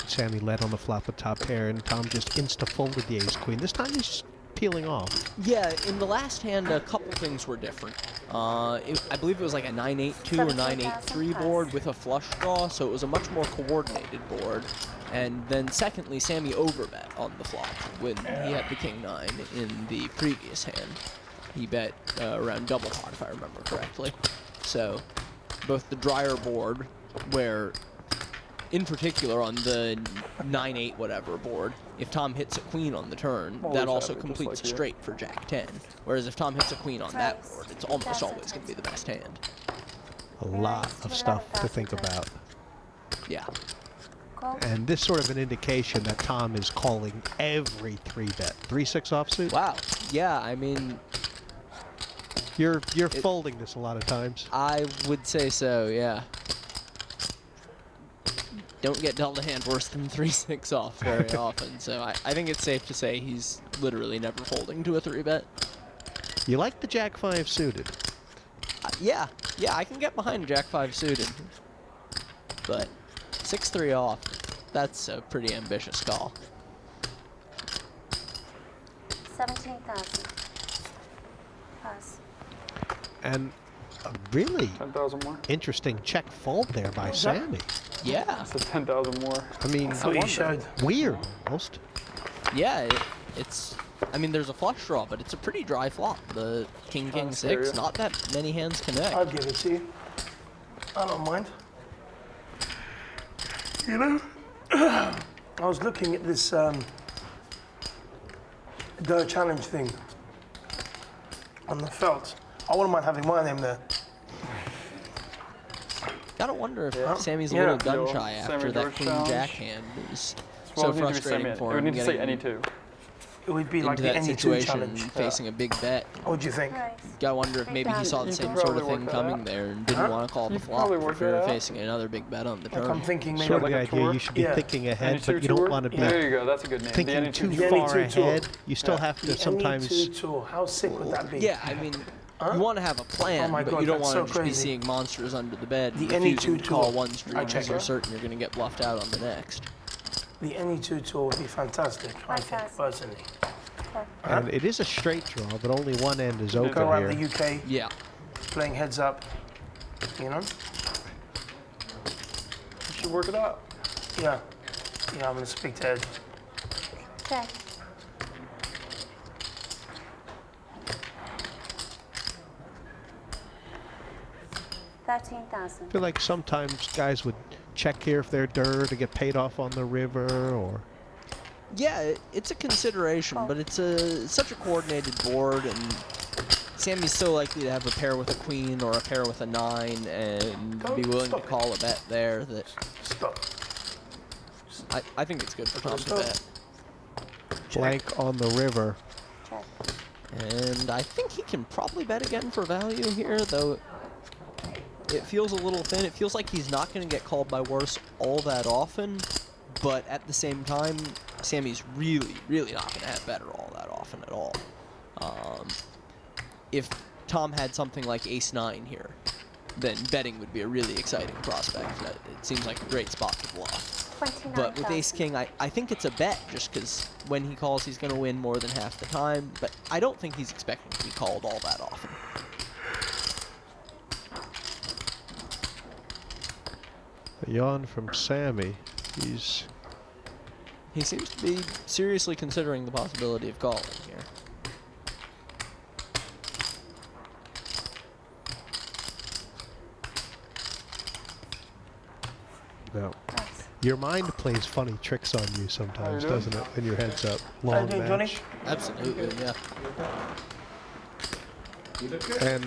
Sammy led on the flop with top pair, and Tom just insta-folded the ace-queen. This time he's just peeling off. yeah, in the last hand, a couple things were different. I believe it was like a 9-8-2 or 9-8-3 board with a flush draw, so it was a much more coordinated board. And then secondly, Sammy overbet on the flop when he had the king-9 in the previous hand. He bet around double pot, if I remember correctly. So both the drier board, where in particular on the 9-8 whatever board, if Tom hits a queen on the turn, Always that also have it, just completes like a you. straight for Jack-10. Whereas if Tom hits a queen on that board, it's almost always going to be the best hand. A lot of stuff to think about. Yeah. Call. And this sort of an indication that Tom is calling every 3-bet. 3-6 offsuit? Wow. Yeah, I mean, You're folding this a lot of times. I would say so, yeah. Don't get dealt a hand worse than 3-6 off very often, so I think it's safe to say he's literally never folding to a 3-bet. You like the Jack-5 suited. Yeah, I can get behind Jack-5 suited. But 6-3 off, that's a pretty ambitious call. 17,000. Pass. And a really 10,000 more. interesting check fold there by Sammy. Yeah, So 10,000 more. I mean, Thought you showed. weird almost. yeah, it's... I mean, there's a flush draw, but it's a pretty dry flop. The king, king, scary. 6, not that many hands connect. I'll give it to you. I don't mind. You know, I was looking at this Durrrr challenge thing on the felt. I wouldn't mind having my name there. Gotta wonder if Yeah. Sammy's a Yeah. little gun Yo, shy after Sammy that George queen challenge. jack hand is Well, so it would need to be frustrating Sammy. for It would him need to say getting any 2. It would be like into the that NE2 situation challenge. facing a big bet. What do you think? Raise. Gotta wonder if maybe he saw the You same could sort of probably thing work that coming out. there and didn't Huh? want to call You the could probably flop work for that out. facing another big bet on the Like I'm turn. thinking maybe Sort of like the a idea tour? you should be Yeah. thinking ahead, NE2 but you don't tour? want to be There you go. That's a good name. thinking the too NE2 The far NE2 tour. ahead. You still Yeah. have the to sometimes. NE2 tour. How sick would that be? Yeah, I mean, you want to have a plan, Oh my but God, you don't that's want to so just be crazy. seeing monsters under the bed The and refusing NE2 to call tour. one street I because check you're it. certain you're going to get bluffed out on the next. The NE2 tour would be fantastic, I think, 5,000. personally. And it is a straight draw, but only one end is Go open around the here. UK Yeah. playing heads up, you know? You should work it out. Yeah. Yeah, I'm going to speak to Ed. Check. 13,000. I feel like sometimes guys would check here if they're Durrrr to get paid off on the river, or Yeah, it's a consideration, but it's such a coordinated board, and Sammy's so likely to have a pair with a queen or a pair with a 9 and be willing to call a bet there that Stop. I think it's good for Tom to bet. blank on the river. Check. And I think he can probably bet again for value here, though it feels a little thin. It feels like he's not going to get called by worse all that often, but at the same time, Sammy's really, really not going to have better all that often at all. If Tom had something like ace-9 here, then betting would be a really exciting prospect. It seems like a great spot to bluff. 29,000. But with ace-king, I think it's a bet, just because when he calls, he's going to win more than half the time. But I don't think he's expecting to be called all that often. A yawn from Sammy. He seems to be seriously considering the possibility of calling here. No. Nice. Your mind plays funny tricks on you sometimes, doing? doesn't it? When your head's up. How you Long doing, Johnny? match. Absolutely, yeah. And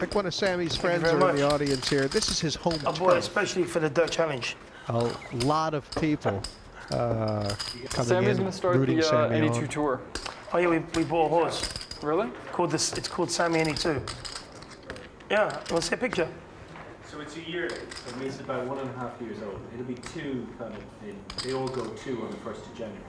like one of Sammy's friends very are in the much. audience here. This is his home I bought it turf. especially for the Dirt Challenge. A lot of people coming Sammy's in, gonna start rooting the Sammy E02 on. tour. Oh yeah, we bought a horse. Really? It's called Sammy E02. Yeah, you want to see a picture? So it's a yearly, so it means it's about 1.5 years old. It'll be 2 kind of they all go 2 on the 1st of January.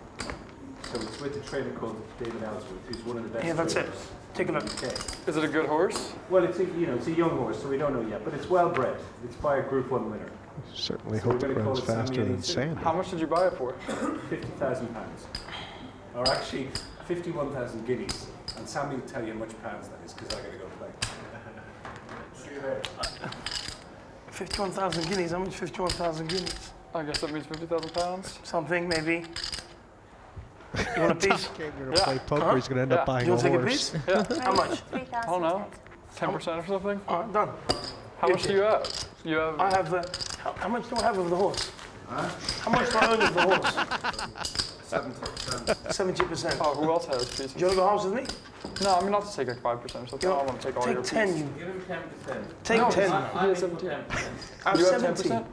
So it's with a trainer called David Ellsworth, who's one of the best Yeah, that's it. trainers Take a look. in the UK. Is it a good horse? Well, it's a young horse, so we don't know yet, but it's well bred. It's by a Group 1 winner. Certainly So we're hope it gonna call runs it Sammy faster than 82. Sammy. How much did you buy it for? £50,000. Or actually, 51,000 guineas. And Sammy will tell you how much pounds that is, because I got to go play. See you there. 51,000 guineas. How much 51,000 guineas? I guess that means £50,000. Something maybe. You want a piece? Came here to play poker. He's going to end up Yeah. buying You a want to take a horse. piece? Yeah. How much? 3,000. I don't know. 10% or something? All right, done. How much do you have? You have. I have. How much do I have of the horse? How much do I own of the horse? 70%. Oh, who else has pieces? Do you want to go halves with me? No, I mean not to take like 5% or something. I don't want to take all your Take 10. pieces. You Give him 10%. take No, 10. I have 17. I have You have 70. 10%?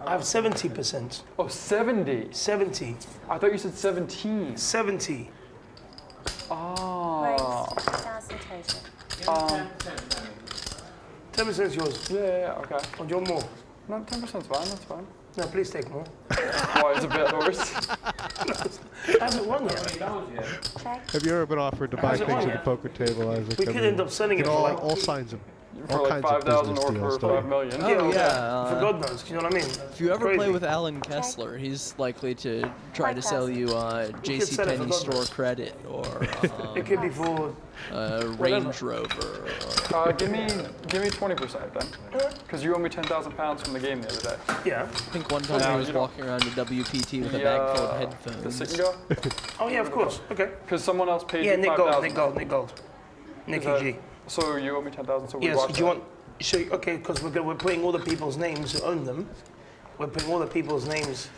I have 70%. Oh, 70. 70. I thought you said 17. 70. Oh. Raise 50,000 total. 10% is yours. Yeah, okay. Or do you want more? No, 10%'s fine, that's fine. No, please take more. Why is a bad horse? I haven't won yet. Check. Have you ever been offered to buy How's it things going? at the poker table, Isaac? We could end up selling it Get for all, like. all signs of For all like kinds of 5,000 business or deals, for don't 5 you? million. Oh, yeah. For God knows, you know what I mean? If you ever Crazy. play with Alan Kessler, he's likely to try to sell you could sell it for JCPenney God store knows. credit or It could be for. Range Rover. Or, Give me 20% then. Because you owe me £10,000 from the game the other day. Yeah. I think one time Now, he was you know, walking around a WPT with a The, bag full of the headphones. sit and go? Oh, yeah, of course. Okay. Because someone else paid Yeah, you Nick Gold, 5,000. Nick Gold, Nick Gold. Nicky G. So you owe me 10,000, so we Yes, watch do you want. So, okay, because we're putting all the people's names who own them. We're putting all the people's names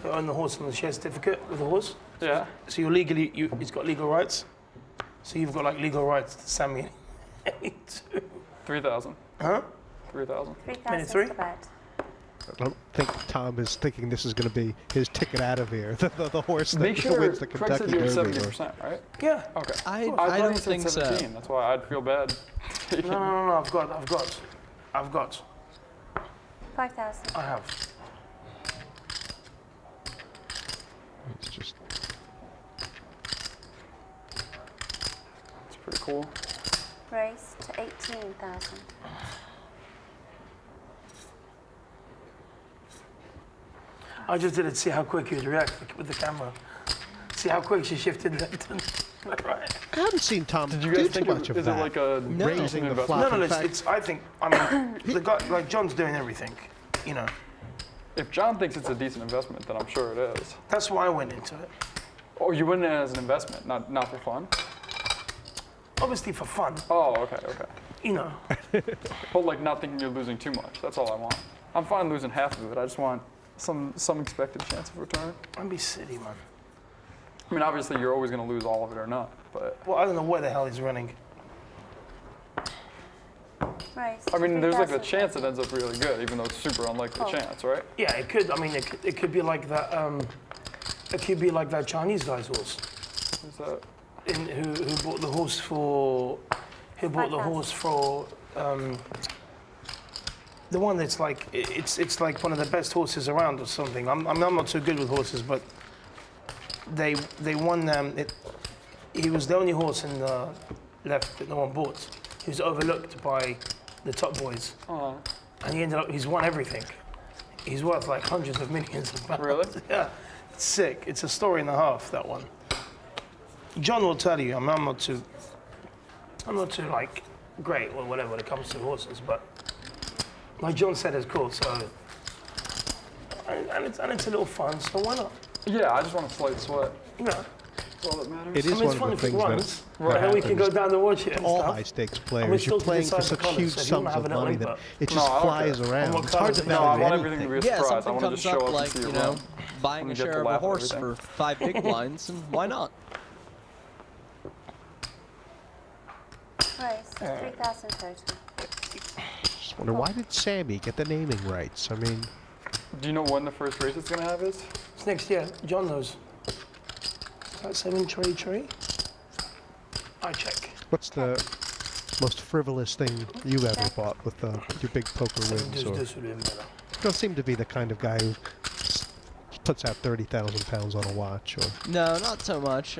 who own the horse on the share certificate with the horse. Yeah. So you're legally, it's got legal rights. So you've got like legal rights to Sammy. 3,000. Huh? 3,000. 3,000 three? is the bet. I don't think Tom is thinking this is going to be his ticket out of here. The horse that Make sure wins the Craig said Kentucky you were Derby. 70%, right? Yeah. Okay. I thought don't you said think so. 17. That's why I'd feel bad. No, I've got. 5,000. I have. It's just It's pretty cool. Raise to 18,000. I just did it to see how quick you'd react with the camera. See how quick she shifted left and right. I haven't seen Tom Did you do guys too think much of is that. it like a Raising the investment? flop. No, In it's, fact- it's. I think. I mean, the guy like John's doing everything. You know. If John thinks it's a decent investment, then I'm sure it is. That's why I went into it. Oh, you went in as an investment, not for fun? Obviously for fun. Oh, okay. you know. But like not thinking you're losing too much. That's all I want. I'm fine losing half of it. I just want some expected chance of return. I'd be silly, man. I mean, obviously you're always going to lose all of it or not, but. Well, I don't know where the hell he's running. Right. I mean, there's like a chance it ends up really good, even though it's super unlikely chance, right? Yeah, it could. I mean, it could be like that. It could be like that Chinese guy's horse. Who's that? Who bought the horse for? Who bought the horse for? The one that's like it's like one of the best horses around or something. I'm not so good with horses, but they won. He was the only horse in the left that no one bought. He was overlooked by the top boys, and he's won everything. He's worth like hundreds of millions of pounds. Really? Yeah, it's sick. It's a story and a half, that one. John will tell you. I'm not too like great or whatever when it comes to horses, but like John said, it's cool. So and it's a little fun. So why not? Yeah, I just want to slight sweat. Yeah. That's all that matters. It is I mean, one it's fun of the if it things runs, that and then we can go down and watch it. And all stuff. high-stakes And we're players, still you're to playing for decide the such colours, huge so if you sums wanna have of an money input. that it No, just I don't flies care. around. what It's hard to colours? No, I value want anything. everything to be a Yeah, surprise. I something want to comes just show up up like, and see you it know, run. buying And a you get to share of a laugh at horse everything. for 5 big blinds, and why not? Race, 3,000 total. Just wonder, why did Sammy get the naming rights? I mean, Do you know when the first race it's going to have is? It's next year. John knows. Is that 7 tree? I check. what's the most frivolous thing you ever bought with your big poker wins? Or This would have been better. you don't seem to be the kind of guy who puts out 30,000 pounds on a watch. Or No, not so much.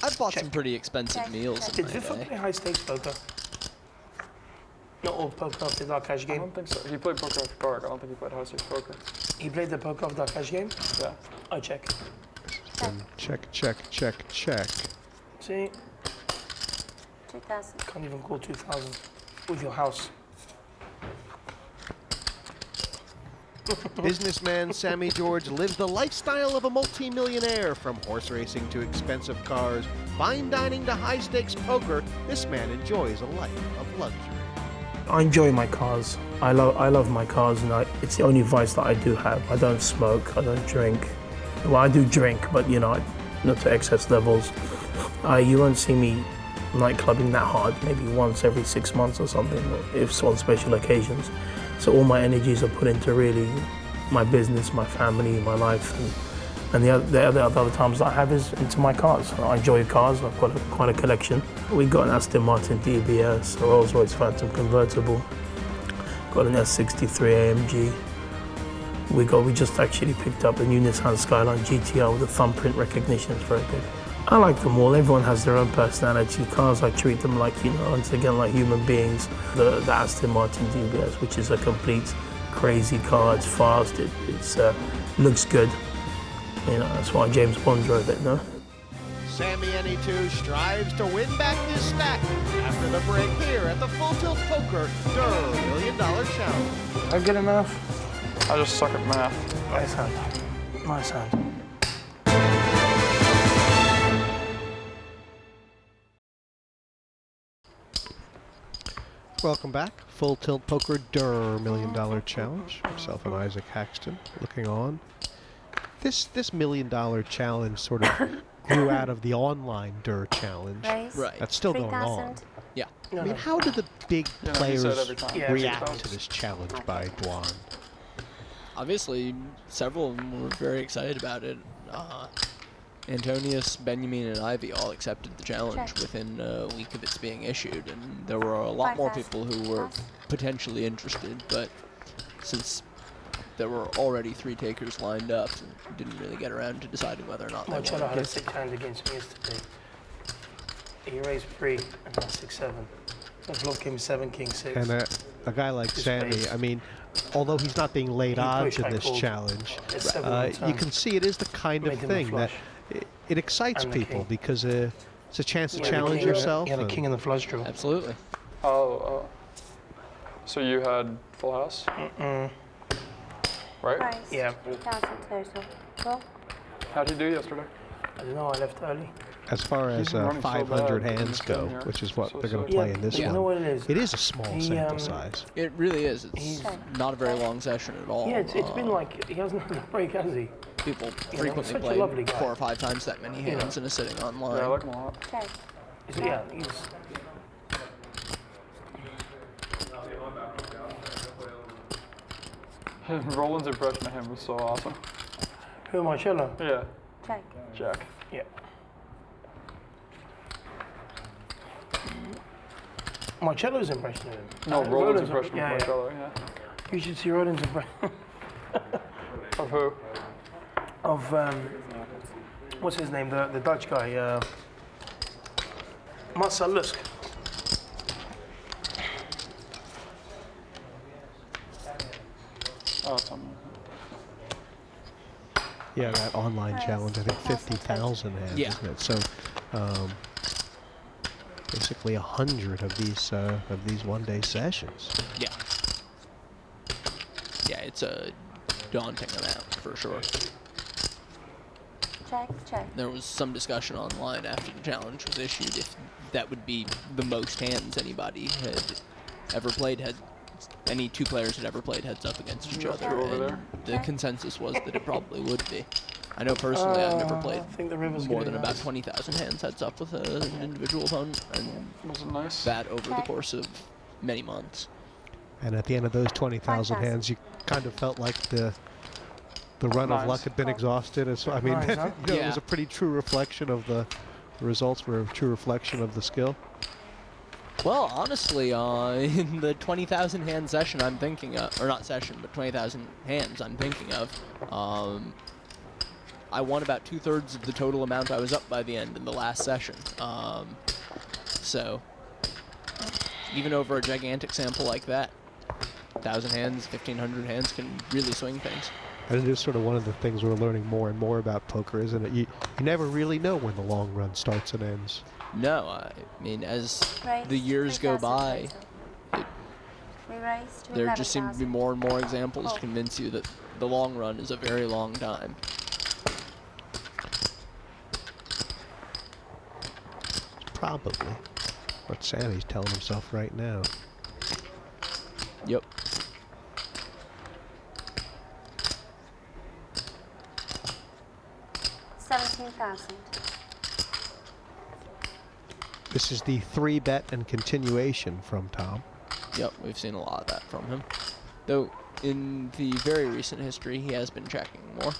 I've bought some Check. pretty expensive meals in Did my Viffo day. play high stakes poker? Not all poker off the dark cash I game. don't think so. He played poker after dark. I don't think he played high stakes poker. He played the poker off dark cash game. Yeah. I check. then check. See, 2,000. can't even call 2,000 with your house. Businessman Sammy George lives the lifestyle of a multi-millionaire. From horse racing to expensive cars, fine dining to high-stakes poker, this man enjoys a life of luxury. I enjoy my cars. I love my cars, and it's the only vice that I do have. I don't smoke. I don't drink. Well, I do drink, but not to excess levels. You won't see me nightclubbing that hard. Maybe once every 6 months or something, if it's on special occasions. So all my energies are put into really my business, my family, my life, and the other times that I have is into my cars. I enjoy cars. I've got quite a collection. We got an Aston Martin DBS, a Rolls-Royce Phantom convertible. Got an S63 AMG. We just actually picked up a new Nissan Skyline GTR with the thumbprint recognition. It's very good. I like them all. Everyone has their own personality. Cars, I treat them like, once again, like human beings. The Aston Martin DBS, which is a complete crazy car. It's fast. It looks good. That's why James Bond drove it, no? Sammy NE2 strives to win back this stack after the break here at the Full Tilt Poker Durrrr $1 Million Challenge. Did I get enough? I just suck at math. Nice hand. Nice hand. welcome back. Full Tilt Poker Durrrr $1 Million Challenge. Myself and Isaac Haxton looking on. This $1 Million Challenge sort of grew out of the online Durrrr Challenge. Raise, That's still going on. 3,000. Yeah. I mean, how do the big he said players every time. Yeah, every react time. to this challenge by Dwan? Obviously, several of them were very excited about it. Antonius, Benjamin, and Ivy all accepted the challenge within a week of its being issued, and there were a lot more people who were potentially interested, but since there were already 3 takers lined up, didn't really get around to deciding whether or not they Marcello had a wanted 6 hand against me yesterday. He raised 3 and then 6-7. The flop came 7, king 6. And a guy like His Sammy, face. I mean, although he's not being laid He odds pushed, in I this called. challenge, It's 7 on you turn. can see it is the kind Made of him a thing that flush. it excites And the people king. because it's a chance to Yeah, the challenge king- yourself. He had a and- king and the flush draw. Absolutely. Oh. So you had full house, right? Price, Yeah. 3,000 total. Well, How'd you do yesterday? I don't know, I left early. as far as He's been running so 500 bad in hands this go, game here. which is what So they're going to sad. play in this you one. know what it is? It is a small He, sample size. It really is. It's not a very long session at all. Yeah, it's been like, he hasn't had a break, has he? People know, frequently such a play lovely guy. 4 or 5 times that many hands in a sitting online. Yeah, I like him a lot. Check. Yeah, he's... Roland's impression of him was so awesome. Who, Marcello? Yeah, Check. Jack. Yeah. Marcello's impression of him. No, Roland's impression of yeah. Marcello, yeah. You should see Roland's impression Of who? of, what's his name, the Dutch guy, Marcello. Oh, it's on me. Yeah, that online Nice. challenge, I think 50,000 hands, Yeah. isn't it? So basically 100 of these one-day sessions. Yeah. Yeah, it's a daunting amount for sure. Check. Check. There was some discussion online after the challenge was issued if that would be the most hands anybody had ever played, any 2 players had ever played heads up against each other. over there. And the consensus was that it probably would be. I know personally I've never played I think the river's more getting than about nice. 20,000 hands heads up with an individual opponent, and Was it nice? that over the course of many months. And at the end of those 20,000 Fantastic. hands, you kind of felt like the run of Nice. luck had been exhausted. And so, I mean, Nice, huh? it Yeah. was a pretty true reflection of the results were a true reflection of the skill. Well, honestly, in the 20,000 hand session I'm thinking of, or not session, but 20,000 hands I'm thinking of, I won about 2/3 of the total amount I was up by the end in the last session. So, even over a gigantic sample like that, 1,000 hands, 1,500 hands can really swing things. And it is sort of one of the things we're learning more and more about poker, isn't it? You never really know when the long run starts and ends. No, I mean, as Raise. the years go 3,000 by, total. We raised to there just seem to be 11,000. more and more examples Oh. to convince you that the long run is a very long time. Probably what Sammy's telling himself right now. Yep. $17,000. This is the 3-bet and continuation from Tom. Yep, we've seen a lot of that from him. Though, in the very recent history, he has been checking more.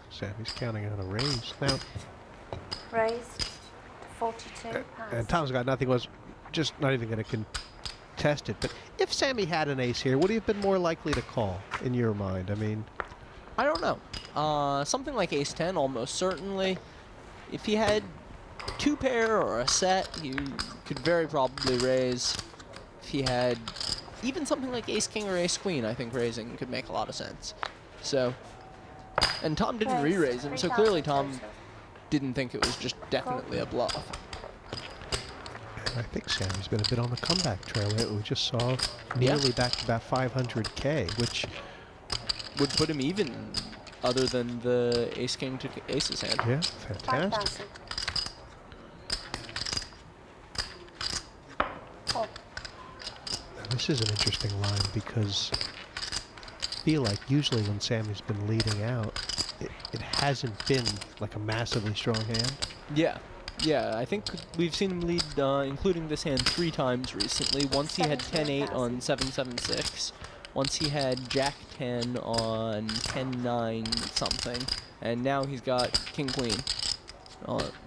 Sammy's counting on a raise now. Raised to 42 And pounds. Tom's got nothing, was just not even going to contest it. But if Sammy had an ace here, would he have been more likely to call, in your mind? I mean, I don't know. Something like ace-10, almost certainly. If he had 2 pair or a set, he could very probably raise. If he had even something like ace-king or ace-queen, I think raising could make a lot of sense. So, and Tom didn't Raised re-raise him, so 3,000 clearly Tom total. didn't think it was just definitely a bluff. I think Sammy's been a bit on the comeback trail. We just saw nearly back to about 500K, which Would put him even, other than the ace-king to aces hand. yeah, fantastic. 5,000. Oh, Now, this is an interesting line because I feel like usually when Sammy's been leading out, it hasn't been like a massively strong hand. Yeah. Yeah, I think we've seen him lead, including this hand, 3 times recently. Once he had 10-8 on 7-7-6. Once he had Jack-10 on 10-9 something. And now he's got King-Queen,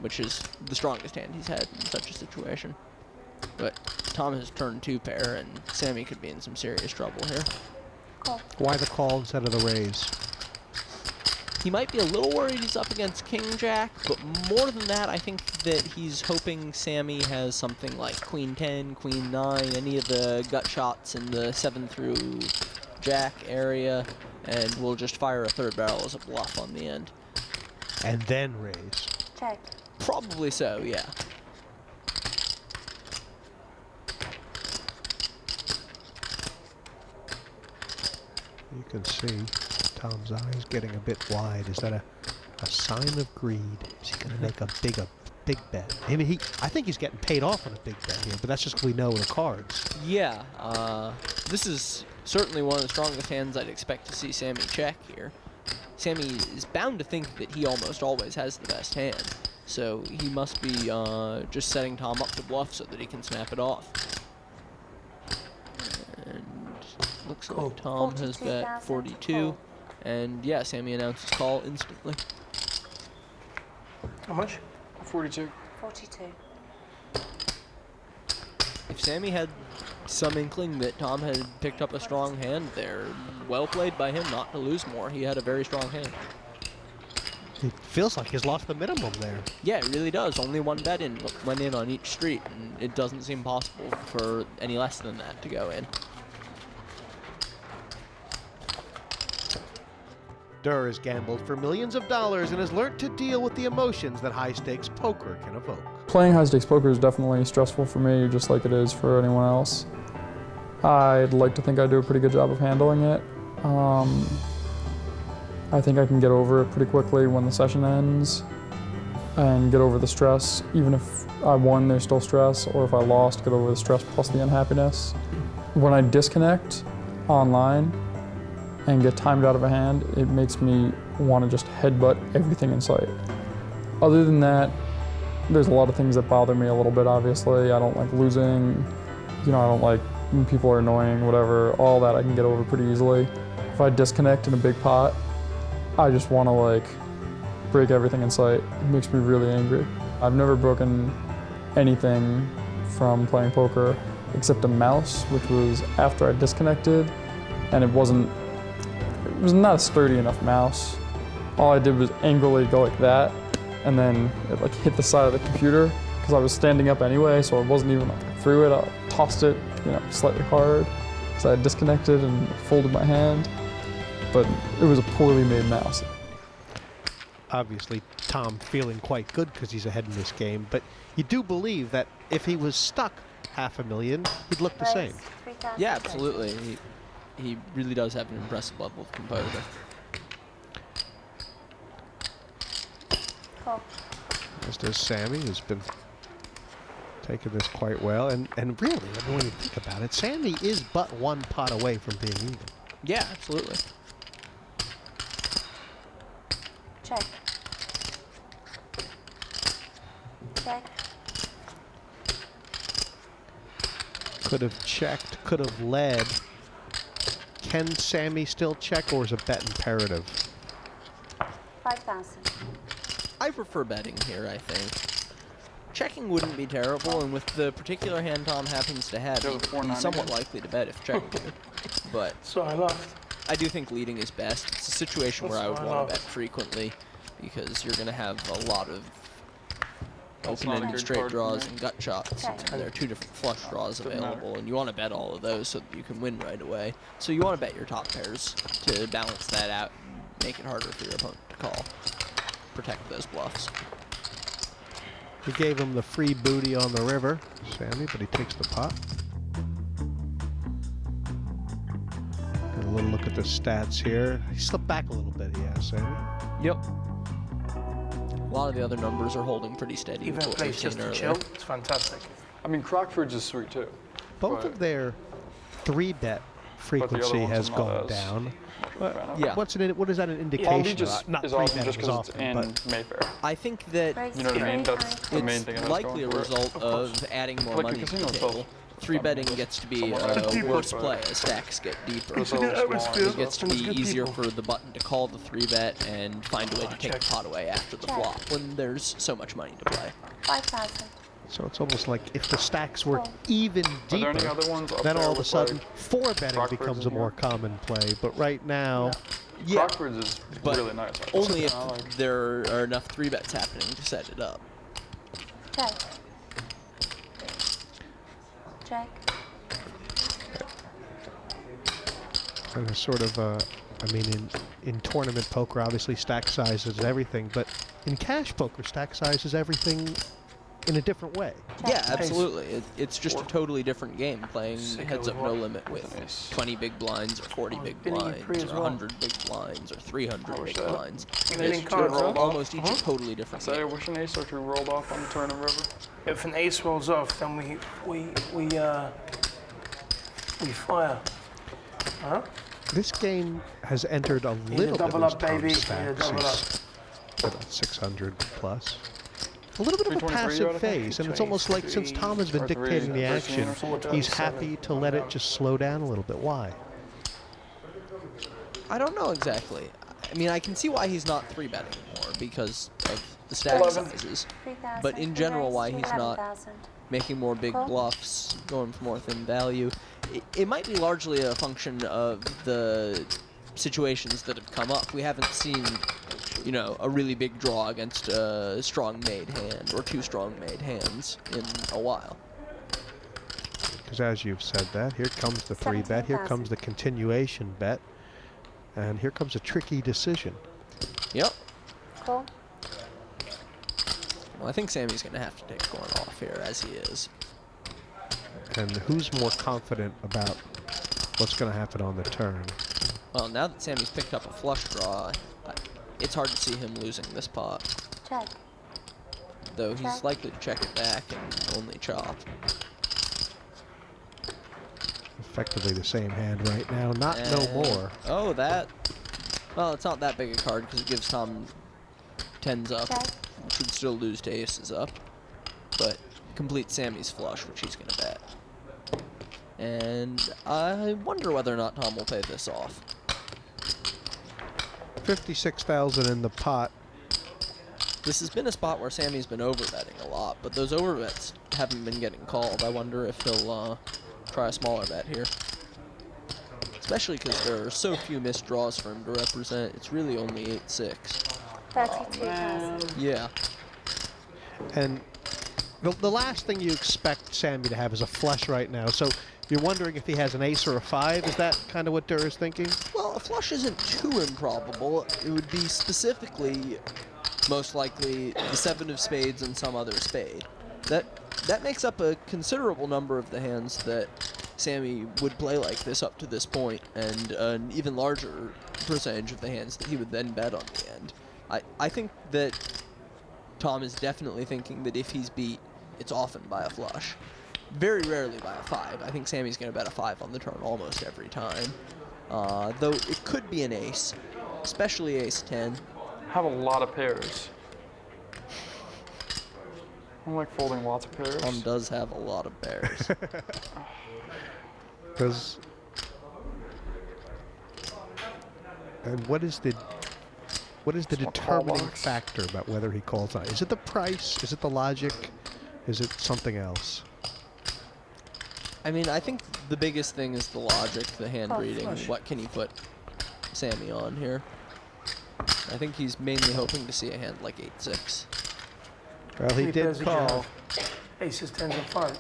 which is the strongest hand he's had in such a situation. But Tom has turned 2-pair, and Sammy could be in some serious trouble here. cool. Why the call instead of the raise? He might be a little worried he's up against King-Jack, but more than that, I think that he's hoping Sammy has something like Queen-10, Queen-9, any of the gut shots in the 7 through Jack area, and we'll just fire a 3rd barrel as a bluff on the end. And then raise. Check. Probably so, yeah. You can see Tom's eyes getting a bit wide. Is that a A sign of greed. Is he going to make a big bet? I mean, I think he's getting paid off on a big bet here, but that's just 'cause we know the cards. Yeah, this is certainly one of the strongest hands I'd expect to see Sammy check here. Sammy is bound to think that he almost always has the best hand, so he must be just setting Tom up to bluff so that he can snap it off. And looks like Tom has bet 42, and yeah, Sammy announces call instantly. How much? 42. 42. If Sammy had some inkling that Tom had picked up a strong hand there, well played by him not to lose more. He had a very strong hand. It feels like he's lost the minimum there. Yeah, it really does. Only one bet went in on each street, and it doesn't seem possible for any less than that to go in. Durrrr has gambled for millions of dollars and has learned to deal with the emotions that high-stakes poker can evoke. Playing high-stakes poker is definitely stressful for me, just like it is for anyone else. I'd like to think I do a pretty good job of handling it. I think I can get over it pretty quickly when the session ends and get over the stress. Even if I won, there's still stress, or if I lost, get over the stress plus the unhappiness. When I disconnect online and get timed out of a hand, it makes me want to just headbutt everything in sight. Other than that, there's a lot of things that bother me a little bit, obviously. I don't like losing, I don't like when people are annoying, whatever. All that I can get over pretty easily. If I disconnect in a big pot, I just want to break everything in sight. It makes me really angry. I've never broken anything from playing poker except a mouse, which was after I disconnected, and it was not a sturdy enough mouse. All I did was angrily go like that, and then it hit the side of the computer because I was standing up anyway, so it wasn't even I threw it. I tossed it, slightly hard because I had disconnected and folded my hand. But it was a poorly made mouse. Obviously, Tom feeling quite good because he's ahead in this game, but you do believe that if he was stuck $500,000, he'd look the same. Yeah, absolutely. He really does have an impressive level of composure. Call. As does Sammy, who's been taking this quite well. And really, when you think about it, Sammy is but one pot away from being even. Yeah, absolutely. Check. Check. Could have checked, could have led. Can Sammy still check, or is a bet imperative? 5,000. I prefer betting here, I think. Checking wouldn't be terrible, and with the particular hand Tom happens to have, he's somewhat likely to bet if checked to. But So I left. I do think leading is best. It's a situation where I would want to bet frequently because you're going to have a lot of open-ended straight draws and gut shots. And there are two different flush draws available, and you want to bet all of those so that you can win right away. So you want to bet your top pairs to balance that out and make it harder for your opponent to call. Protect those bluffs. He gave him the free booty on the river, Sammy, but he takes the pot. Get a little look at the stats here. He slipped back a little bit, yeah, Sammy. Yep. A lot of the other numbers are holding pretty steady. Even a place just to chill, it's fantastic. I mean, Crockford's is sweet too. Both of their 3-bet frequency has gone down. Yeah. What is that an indication Palm Beach of? Not is 3 awesome betting just as because it's often, in but Mayfair. I think that You know what I mean? That's the main thing. it's I was likely a going for. result of adding more Like a money to casino the itself. table. 3-betting gets to be a worse play as stacks get deeper. It's a little smaller. It gets to be easier for the button to call the 3-bet and find a way to take the pot away after the flop when there's so much money to play. 5,000. so it's almost like if the stacks were even Are there any deeper, other ones up then there all of a with, sudden like, 4-betting Crockford's becomes in a more here? common play. But right now, Yeah, Crockford's is but really nice. only if I like- there are enough 3-bets happening to set it up. Check. Check. and a sort of, in tournament poker, obviously stack size is everything, but in cash poker, stack size is everything in a different way. Yeah, absolutely. It's just a totally different game, playing Sicko heads up with no what? limit with 20 big blinds, or 40 big Vinny, you blinds, free as or well. 100 big blinds, or 300 big that. blinds. Getting It's cards, huh? almost each a totally different Say I game. wish an ace or two rolled off on the turn and river. If an ace rolls off, then we fire. Huh? This game has entered a Need a little bit double of up, baby. Need a stacks. double up. He's about 600 plus. A little bit of a 323 passive out of it? phase, and it's almost like since Tom has been 23, dictating the 13 action, or something. he's happy to let it just slow down a little bit. Why? I don't know exactly. I mean, I can see why he's not 3-betting more, because of the stack 11. sizes. 3,000. But in general, why he's not 11,000. making more big Cool. bluffs, going for more thin value. It might be largely a function of the situations that have come up. We haven't seen, you know, a really big draw against a strong made hand or two strong made hands in a while. Because as you've said that, here comes the 3-bet, here comes the continuation bet, and here comes a tricky decision. Yep. Cool. Well, I think Sammy's going to have to take going off here, as he is. And who's more confident about what's going to happen on the turn? Well, now that Sammy's picked up a flush draw, it's hard to see him losing this pot. Check. Though he's Check. likely to check it back and only chop. Effectively the same hand right now, not no And- more. Oh, that. Well, it's not that big a card because it gives Tom 10s up, Check. which would still lose to aces up. But complete Sammy's flush, which he's going to bet. And I wonder whether or not Tom will pay this off. 56,000 in the pot. This has been a spot where Sammy's been overbetting a lot, but those overbets haven't been getting called. I wonder if he'll try a smaller bet here. Especially because there are so few missed draws for him to represent. It's really only 8-6. 32,000. Yeah. And the last thing you expect Sammy to have is a flush right now. So you're wondering if he has an ace or a 5. Is that kind of what Durrrr is thinking? Well, a flush isn't too improbable. It would be specifically, most likely, the 7 of spades and some other spade. That makes up a considerable number of the hands that Sammy would play like this up to this point, and an even larger percentage of the hands that he would then bet on the end. I think that Tom is definitely thinking that if he's beat, it's often by a flush. Very rarely by a 5. I think Sammy's going to bet a 5 on the turn almost every time. Though it could be an ace, especially ace 10. Have a lot of pairs. I'm like folding lots of pairs. Tom does have a lot of pairs. And what is the determining factor about whether he calls on? Is it the price? Is it the logic? Is it something else? I mean, I think the biggest thing is the logic, the hand Oh, reading. flush. What can he put Sammy on here? I think he's mainly hoping to see a hand like 8-6. Well, he Three did pairs did you call, have? Aces, 10s, and 5s.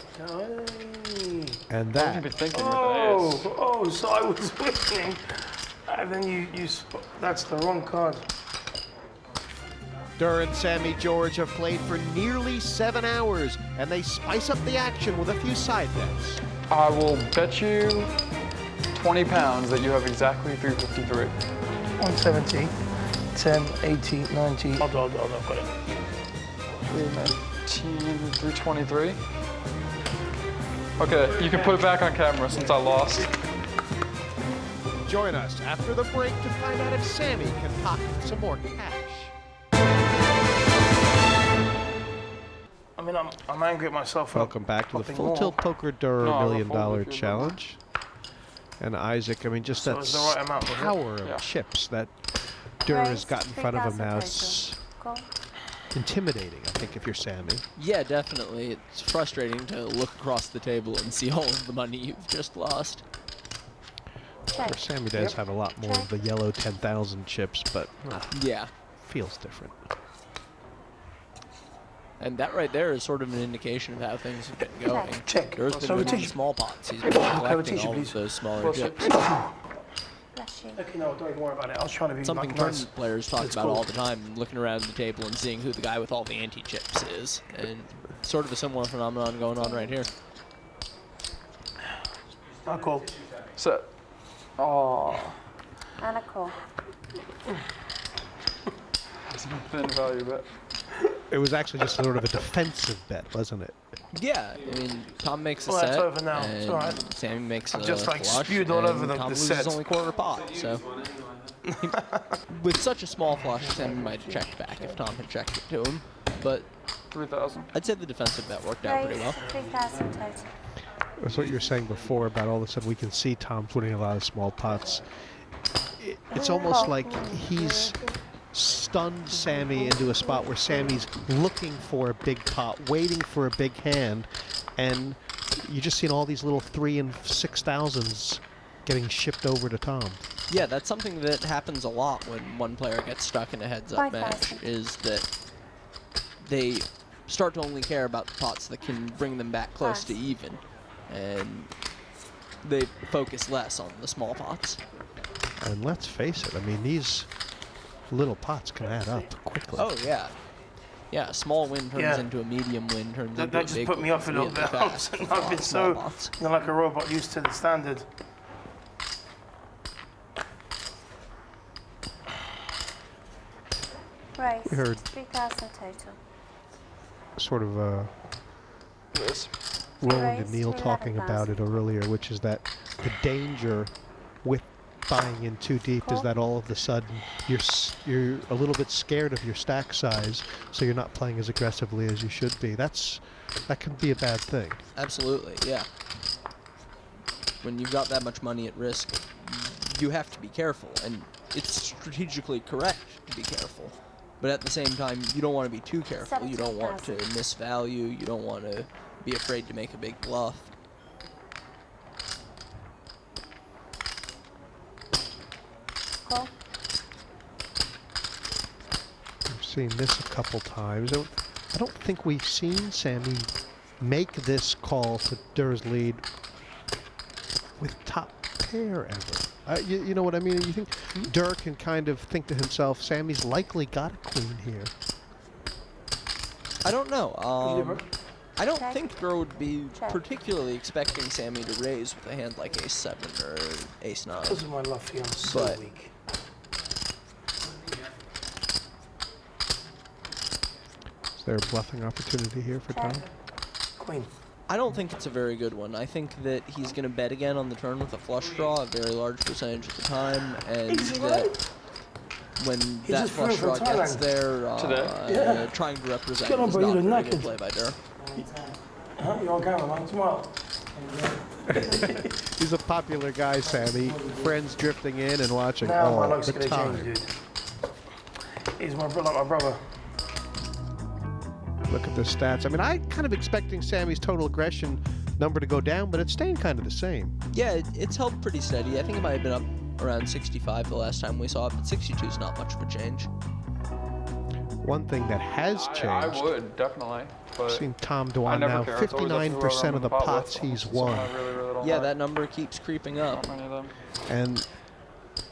and I that should be thinking with an ace. Oh, so I was winning. And then that's the wrong card. Durrrr and Sammy George have played for nearly 7 hours, and they spice up the action with a few side bets. I will bet you 20 pounds that you have exactly 353. 170, 10, 80, 90. Hold on, I've got it. 323. Okay, you can put it back on camera since I lost. Join us after the break to find out if Sammy can pocket some more cash. I mean, I'm angry at myself. for welcome back to the popping Full more. Tilt Poker Durrrr No, $1 I'll Million fold if you Challenge. And Isaac, I mean, just So that it's the right amount, was it? power of Yeah. chips that Durrrr has Raise got in front of him 3,000 now. total. It's Cool. intimidating, I think, if you're Sammy. Yeah, definitely. It's frustrating to look across the table and see all of the money you've just lost. Check. Where Sammy does have a lot more of the yellow 10,000 chips, but Yeah. feels different. And that right there is sort of an indication of how things have been going. Check. Durrr's been So winning teach- small pots. He's been Have a collecting teacher, all please. of those smaller Plus chips. Flush. machine. Okay, no, don't even worry about it. I was trying to be Something like tournament nice. players talk It's about cool. all the time, looking around the table and seeing who the guy with all the anti-chips is. And sort of a similar phenomenon going on right here. Oh, cool. Set. Oh, And a call. it's a thin value bet. It was actually just sort of a defensive bet, wasn't it? Yeah, I mean, Tom makes a Well, set, that's over now. It's and all right. Sammy makes I've a just, like, flush, spewed all and over the Tom loses set. only quarter pot, so... With such a small flush, Sammy might have checked back if Tom had checked it to him, but 3,000. I'd say the defensive bet worked out pretty well. 3,000 total. That's what you were saying before about all of a sudden we can see Tom's winning a lot of small pots. It's almost like he's stunned Sammy into a spot where Sammy's looking for a big pot, waiting for a big hand, and you're just seeing all these little 3 and 6,000s getting shipped over to Tom. Yeah, that's something that happens a lot when one player gets stuck in a heads-up 5,000. match, is that they start to only care about the pots that can bring them back close to even, and they focus less on the small pots. And let's face it, I mean, these little pots can add up quickly. Oh, yeah. Yeah, a small win turns Yeah. into a medium win, turns into That a just big put me off a little really bit. fast. I've been Small so pots. like a robot used to the standard. Raise. We heard 3,000 total. sort of This. Roland and Raise Neil to talking about 11,000. it earlier, which is that the danger with buying in too deep is Cool. that all of a sudden you're a little bit scared of your stack size, so you're not playing as aggressively as you should be. That can be a bad thing. Absolutely, yeah. When you've got that much money at risk, you have to be careful, and it's strategically correct to be careful. But at the same time, you don't want to be too careful. You don't want to 17,000. miss value. You don't want to be afraid to make a big bluff. Call. We've seen this a couple times. I don't think we've seen Sammy make this call to Durr's lead with top pair ever. You know what I mean? You think Durr can kind of think to himself, Sammy's likely got a queen here. I don't know. I don't Check. think Durr would be Check. particularly expecting Sammy to raise with a hand like ace-7 or ace-9. Because of my lucky, I'm so But- weak. Is there a bluffing opportunity here for Tom? Check. Queen. I don't think it's a very good one. I think that he's going to bet again on the turn with a flush draw, a very large percentage of the time, and that when that just flush flew draw from gets Thailand. there, Today? Yeah. trying to represent Get on, is bro, not you a look very good knackered. play by Durr. Huh? You're on camera, man. Smile. He's a popular guy, Sammy. Friends drifting in and watching Now my all luck's the gonna time. change, dude. He's my brother, like my brother. Look at the stats. I mean, I kind of expecting Sammy's total aggression number to go down, but it's staying kind of the same. Yeah, it's held pretty steady. I think it might have been up around 65 the last time we saw it, but 62 is not much of a change. One thing that has I changed, would, definitely. But seen Tom I Dwan never now, care. It's always up to whoever 59% I'm of the in pot with. pots he's So won. I really, really don't Yeah, like that number keeps creeping up. many of them. And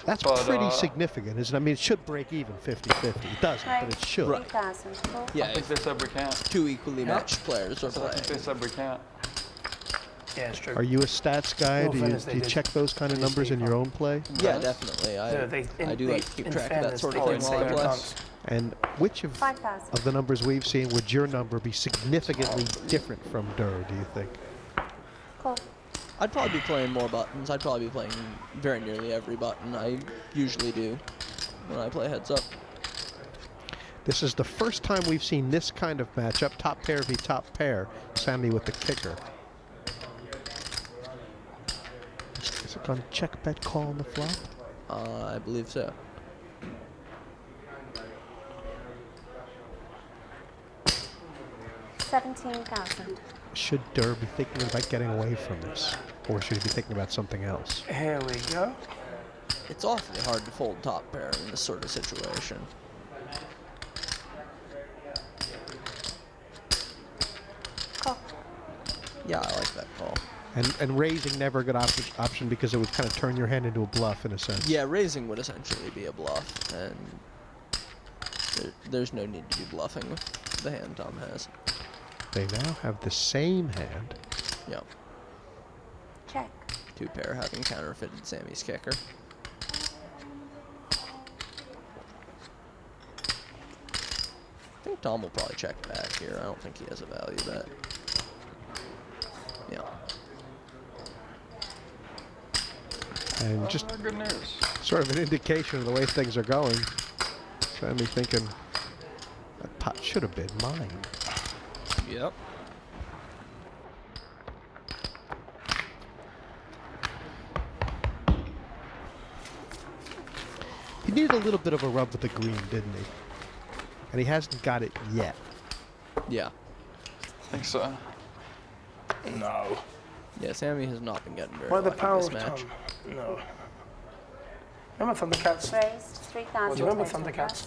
that's But, pretty significant, isn't it? I mean, it should break even 50-50. It doesn't, but it should. 3,000. Call. Yeah, I think if they said we can't. two equally matched players are I think they playing. said we can't. Yeah, it's true. Are you a stats guy? No Do you, offense, do they you did. check those kind of numbers in your own play? Yeah, definitely. I do like to keep track of that sort of thing while I play. And which of 5,000. the numbers we've seen would your number be significantly different from Durr, do you think? Call. I'd probably be playing more buttons. I'd probably be playing very nearly every button. I usually do when I play heads up. This is the first time we've seen this kind of matchup, top pair v top pair, Sammy with the kicker. Is it going to check bet call on the flop? I believe so. $17,000. Should Durr be thinking about getting away from this? Or should he be thinking about something else? Here we go. It's awfully hard to fold top pair in this sort of situation. Call. Yeah, I like that call. And raising never a good option because it would kind of turn your hand into a bluff in a sense. Yeah, raising would essentially be a bluff, and there's no need to be bluffing with the hand Tom has. They now have the same hand. Yep. Check. 2 pair having counterfeited Sammy's kicker. I think Tom will probably check back here. I don't think he has a value bet. Yeah. And just good news. sort of an indication of the way things are going. Sammy thinking, that pot should have been mine. Yep. He needed a little bit of a rub with the green, didn't he? And he hasn't got it yet. Yeah. I think so. No. Yeah, Sammy has not been getting very By the lucky power this of match. Tom. No. Remember Thundercats? Raised 3,000. Do you remember total. Thundercats?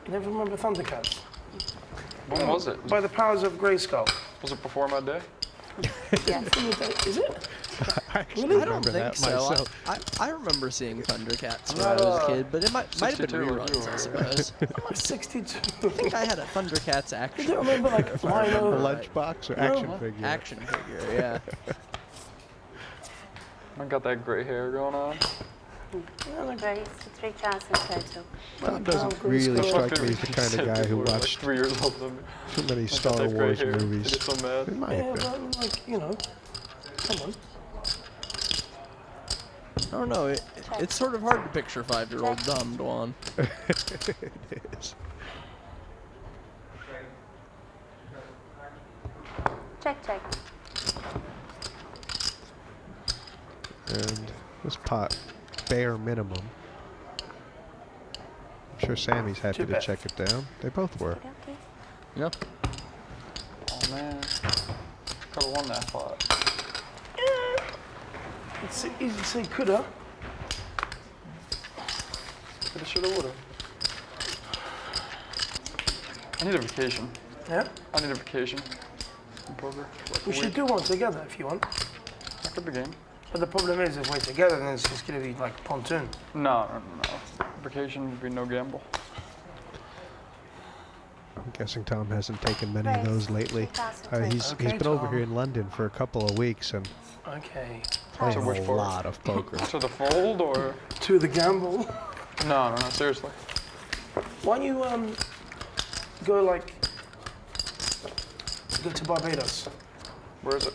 You never remember Thundercats? When was it? By the powers of Grayskull. Was it before my day? Yes. Is it? I actually I don't remember think that so. myself. I remember seeing Thundercats when I was a kid, but it might have been 62 like you reruns, I were. suppose. I'm 62. I think I had a Thundercats You action. don't remember like if I remember Lino? right. Lunchbox or No. action figure? Action figure, yeah. I got that gray hair going on. Raised 3,000 total. Tom doesn't really strike me as the kind of guy who Like watched 3 years older than me. too many I got Star that gray Wars hair. movies. I get so mad. It might Yeah, have been. but like, you know. Come on. I don't know. It's sort of hard to picture 5-year-old dumb Dwan. It is. Check, check. And this pot, bare minimum. I'm sure Sammy's happy to bet. check it down. They both were. Okay. Yep. Oh man. Could have won that pot. It's easy to say coulda. Coulda, shoulda, woulda. I need a vacation. Yeah? I need a vacation from poker. Like We a should week. do one together if you want. That could be game. But the problem is if we're together then it's just gonna be like pontoon. No. Vacation would be no gamble. I'm guessing Tom hasn't taken many of Right. those lately. 3,000 He's Okay, been over Tom. here in London for a couple of weeks and Okay. playing So which a part? lot of poker. To the fold or? To the gamble. No, seriously. Why don't you go to Barbados? Where is it?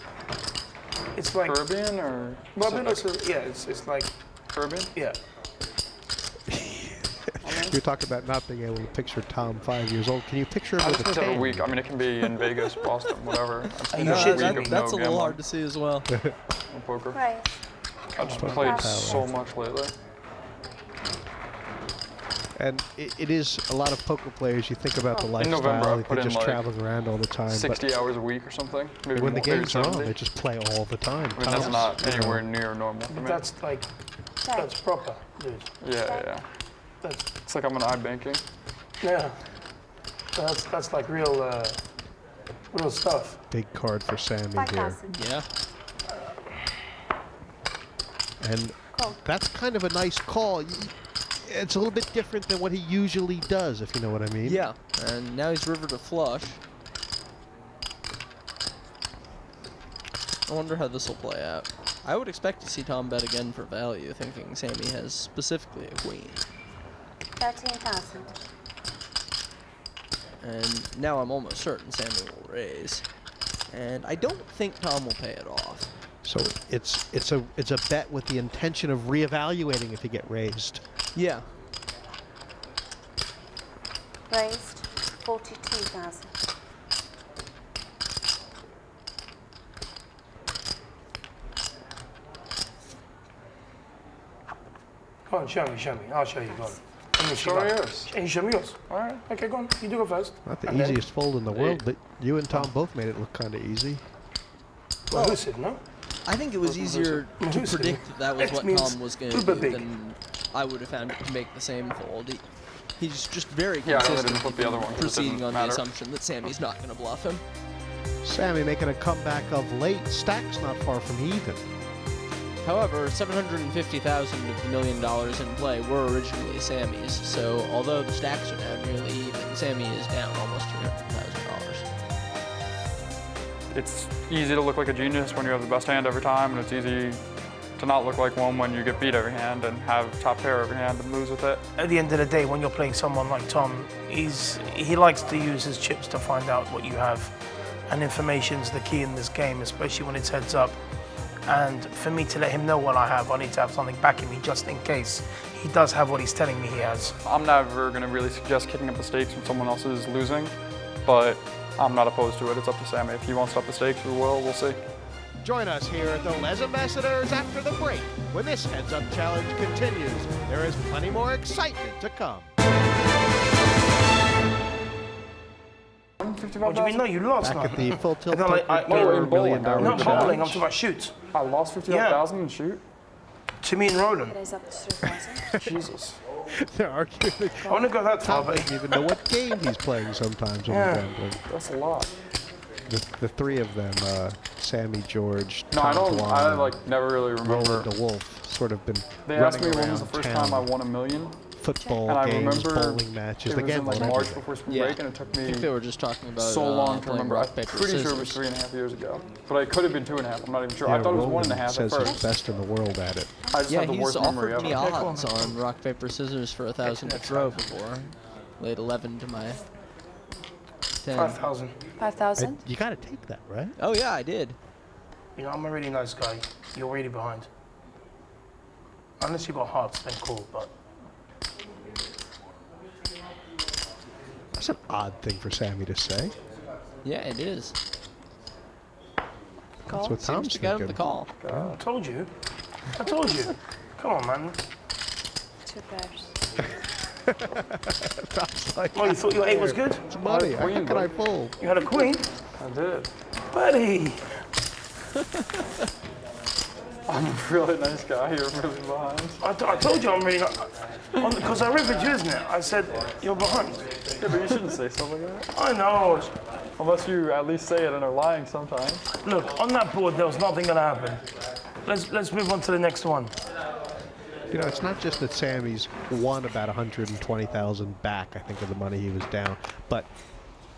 It's like Caribbean or Barbados Pacific? is, yeah, it's like Caribbean? yeah. You're talking about not being able to picture Tom 5 years old. Can you picture him I with just a need to have a 10? week. I mean, it can be in Vegas, Boston, whatever. I just need you to have should a be. week of That's a no little gambling hard to see as well. on poker. Raised. I just Fucking played power. so much lately. And it is a lot of poker players. You think about the In lifestyle, November, I like put they're in just like traveling around all the time. 60 hours a week or something. Maybe But when the more, maybe games are on, 70. they just play all the time. I mean, that's Tom's, not you know, anywhere near normal for But me. that's like Check. that's proper, dude. Yeah. That's It's like I'm an iBanking. yeah. That's like real stuff. big card for Sammy here. 5,000. Yeah. And Call. that's kind of a nice call. It's a little bit different than what he usually does, if you know what I mean. Yeah. And now he's river to flush. I wonder how this will play out. I would expect to see Tom bet again for value, thinking Sammy has specifically a queen. 13,000. And now I'm almost certain Sammy will raise. And I don't think Tom will pay it off. So it's a bet with the intention of reevaluating if you get raised. Yeah. Raised 42,000. Go on, show me. I'll show you. Go on. Let me see Show me that. yours. Hey, show me yours. All right. Okay, go on. You do go first. Not the And then- easiest fold in the world, but you and Tom both made it look kind of easy. Well, who said no? I think it was easier to Who's it? predict that was It what means Tom was going to uber do big. than I would have found it to make the same fold. He's just very Yeah, I really consistent didn't flip the other one 'cause it proceeding didn't on matter. the assumption that Sammy's not going to bluff him. Sammy making a comeback of late. Stack's not far from even. However, $750,000 of the $1 million in play were originally Sammy's, so although the stacks are now nearly even, Sammy is down almost $300,000. It's easy to look like a genius when you have the best hand every time, and it's easy to not look like one when you get beat every hand and have top pair every hand and lose with it. At the end of the day, when you're playing someone like Tom, he likes to use his chips to find out what you have. And information's the key in this game, especially when it's heads up. And for me to let him know what I have, I need to have something backing me just in case he does have what he's telling me he has. I'm never going to really suggest kicking up the stakes when someone else is losing, but I'm not opposed to it. It's up to Sammy. If he wants to up the stakes, we will. We'll see. Join us here at the Les Ambassadeurs after the break when this heads-up challenge continues. There is plenty more excitement to come. What do you mean? No, you lost. Back at the Full Tilt And then, like, Poker $1 million not bowling, I'm challenge. talking about shoots. I lost 55,000 in shoot? To me and Roland. It is up to 3,000. Jesus. They're arguing. I want to go that far, Tom but doesn't even know what game he's playing sometimes when Yeah. he's gambling. That's a lot. The three of them, Sammy, George, No, Tom, I don't. Dwan, I like never really remember. Roland, Wolfe, sort of been They asked me running when was the around first town. time I won $1 million. Football And I games, remember bowling matches. it The was in gambling like March everywhere. before spring Yeah. break, and it took I think they me were just talking about so long to playing remember. rock, I'm paper, pretty sure it was scissors. 3.5 years ago, but it could have been 2.5. I'm not even sure. Yeah, I thought it was Roland 1.5 at says he's first. best in the world at it. I just Yeah, have the he's worst memory offered me ever. odds on rock, paper, scissors for 1,000 to throw before. Laid 11 to my 10. 5,000. 5,000? You got to take that, right? Oh yeah, I did. You know, I'm a really nice guy. You're really behind. Unless you got hearts, then cool, but That's an odd thing for Sammy to say. Yeah, it is. That's what Seems Tom's to get him the thinking. call. I told you. I told you. Come on, man. 2 pairs. Tom's like, Oh, you thought your 8 was good? it's money. How queen, can I bud. fold? You had a queen? I did. Buddy! I'm a really nice guy. You're really behind. I told you I'm really not. Because I riveted you, isn't it? I said, you're behind. Yeah, but you shouldn't say stuff like that. I know. Unless you at least say it and are lying sometimes. Look, on that board, there was nothing going to happen. Let's move on to the next one. You know, it's not just that Sammy's won about 120,000 back, I think, of the money he was down, but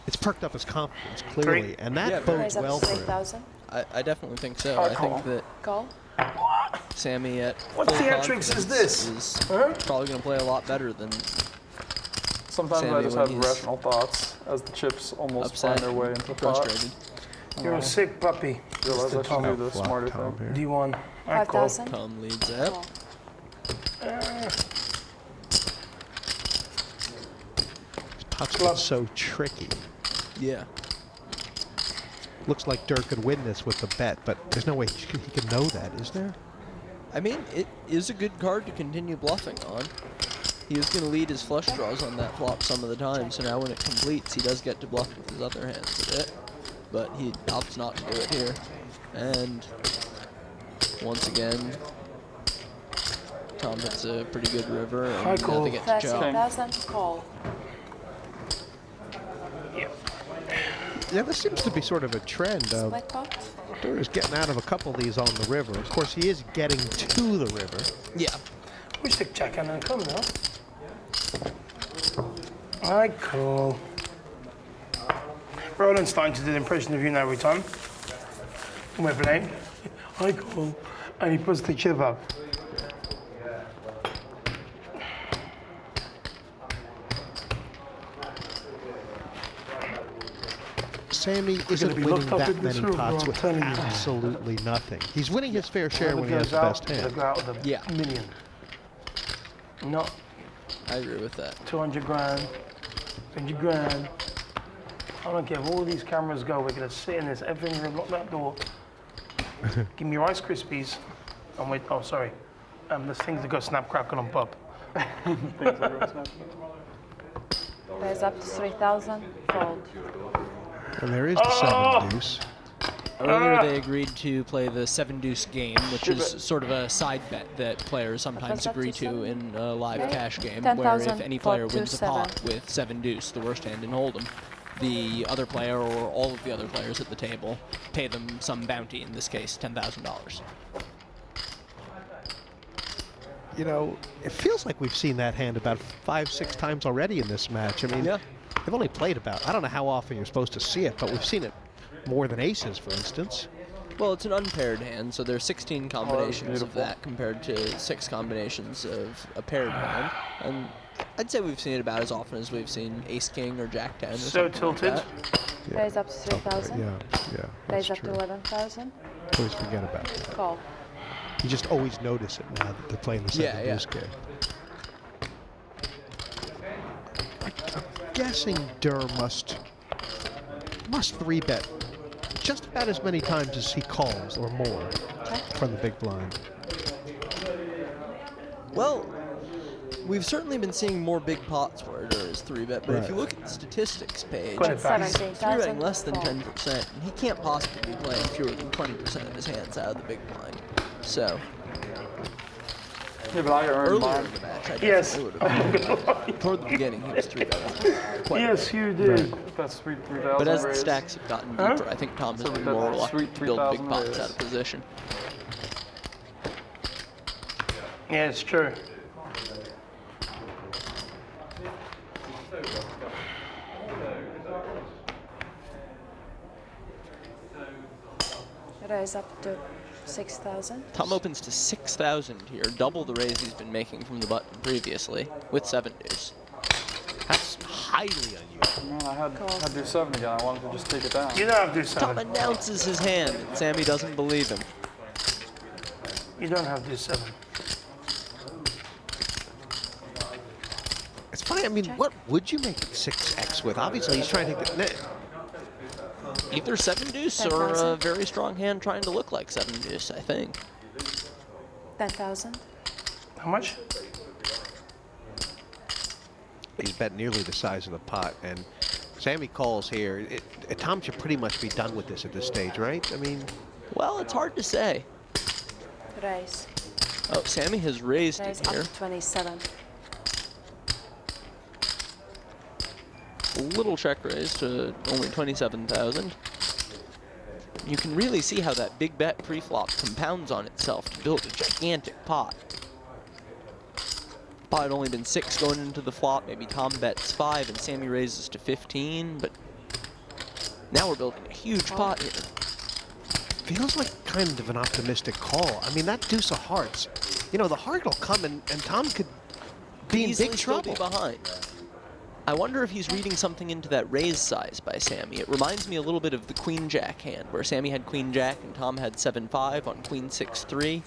it's perked up his confidence, clearly, and that Yeah, bodes Raise up well to for him. 3,000. I definitely think so. Alright, I think call. that Call. Sammy at What full theatrics is this? confidence Huh? is probably going to play a lot better than Sometimes Sammy I just when have he's rational thoughts as the chips almost upset, find their way into the pot. frustrated. You're a sick puppy. Realize I should do the Flop smarter Tom thing. here. D1. I call. 5,000. Tom leads up. Call. Pot's been so tricky. Yeah. Looks like Durrrr could win this with the bet, but there's no way he can know that, is there? I mean, it is a good card to continue bluffing on. He was going to lead his flush draws on that flop some of the time, so now when it completes, he does get to bluff with his other hands a bit. But he opts not to do it here. And once again, Tom hits a pretty good river, and Hi, now call. they get to chop. 13,000. Call. Yeah, this seems to be sort of a trend. Split pot. Durrrr is getting out of a couple of these on the river. Of course, he is getting to the river. Yeah. We stick check and then come now. I call. Roland's starting to do the impression of you now every time. We're playing. I call. And he puts the chip up. Sammy isn't be winning locked up that in this many room, pots I'm with telling you. absolutely nothing. He's winning his fair share Whoever when he has goes the best they'll hand. go out of the Yeah. million. No, I agree with that. 200 grand, 200 grand. I don't care if all these cameras go, we're gonna sit in this effing room, lock that door. Give me your Rice Krispies. And wait, oh, sorry. The things that go snap, crackle, and pop. Raise up to 3,000. Fold. And there is the seven-deuce. Earlier, they agreed to play the seven-deuce game, which is sort of a side bet that players sometimes agree to in a live Okay. cash game, 10,000 where if any player for wins a pot with seven-deuce, the worst hand in Hold'em, the other player or all of the other players at the table pay them some bounty, in this case $10,000. You know, it feels like we've seen that hand about 5-6 times already in this match. I mean, they've only played about, I don't know how often you're supposed to see it, but we've seen it more than aces, for instance. Well, it's an unpaired hand, so there's 16 combinations of that compared to 6 combinations of a paired hand. And I'd say we've seen it about as often as we've seen ace-king or jack-10 or So something tilted. like that. Raise up to 3,000. Yeah, Raise up to 11,000. Always forget about that. Call. You just always notice it now that they're playing the seven-deuce game. I'm guessing Durrrr must 3-bet just about as many times as he calls or more from the big blind. Well, we've certainly been seeing more big pots where Durrrr is 3-bet, but if you look at the statistics page, Quite he's fast. 3-betting less than 10%, and he can't possibly be playing fewer than 20% of his hands out of the big blind. So, Yeah, but I earned earlier mine. in the match, I Yes. definitely would have. Toward the beginning, he was 3-betting. Yes, you did. That's sweet 3,000 But as the raise. stacks have gotten Huh? deeper, I think Tom has So been that more sweet reluctant to build big 3,000 pots raise. out of position. Yeah, it's true. Raise up to 6,000. Tom opens to 6,000 here, double the raise he's been making from the button previously, with 7-deuce. That's highly unusual. Man, I had to do 7 again. I wanted to just take it down. You don't have to do Tom 7. announces his hand, and Sammy doesn't believe him. You don't have to do 7. It's funny, I mean, what would you make it 6x with? Obviously, he's trying to get... Either 7-deuce or a very strong hand trying to look like 7-deuce, I think. 10,000. How much? He's bet nearly the size of the pot, and Sammy calls here. Tom should pretty much be done with this at this stage, right? I mean... Well, it's hard to say. Raise. Oh, Sammy has raised Raise it up here. to 27. A little check raise to only 27,000. You can really see how that big bet pre-flop compounds on itself to build a gigantic pot. Pot had only been 6 going into the flop. Maybe Tom bets 5 and Sammy raises to 15, but now we're building a huge pot here. Feels like kind of an optimistic call. I mean, that deuce of hearts, you know, the heart will come and Tom could be in Easily big still trouble. be behind. I wonder if he's reading something into that raise size by Sammy. It reminds me a little bit of the queen-jack hand, where Sammy had queen-jack and Tom had 7-5 on queen-6-3,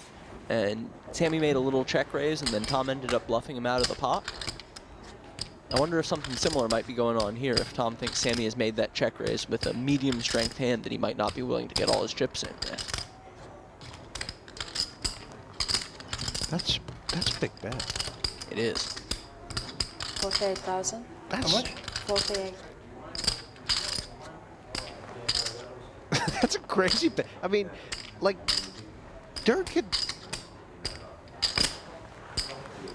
and Sammy made a little check raise, and then Tom ended up bluffing him out of the pot. I wonder if something similar might be going on here, if Tom thinks Sammy has made that check raise with a medium-strength hand that he might not be willing to get all his chips in with. That's a big bet. It is. 48,000. That's, How much? 48. That's a crazy bet. I mean, like, Durrrr could...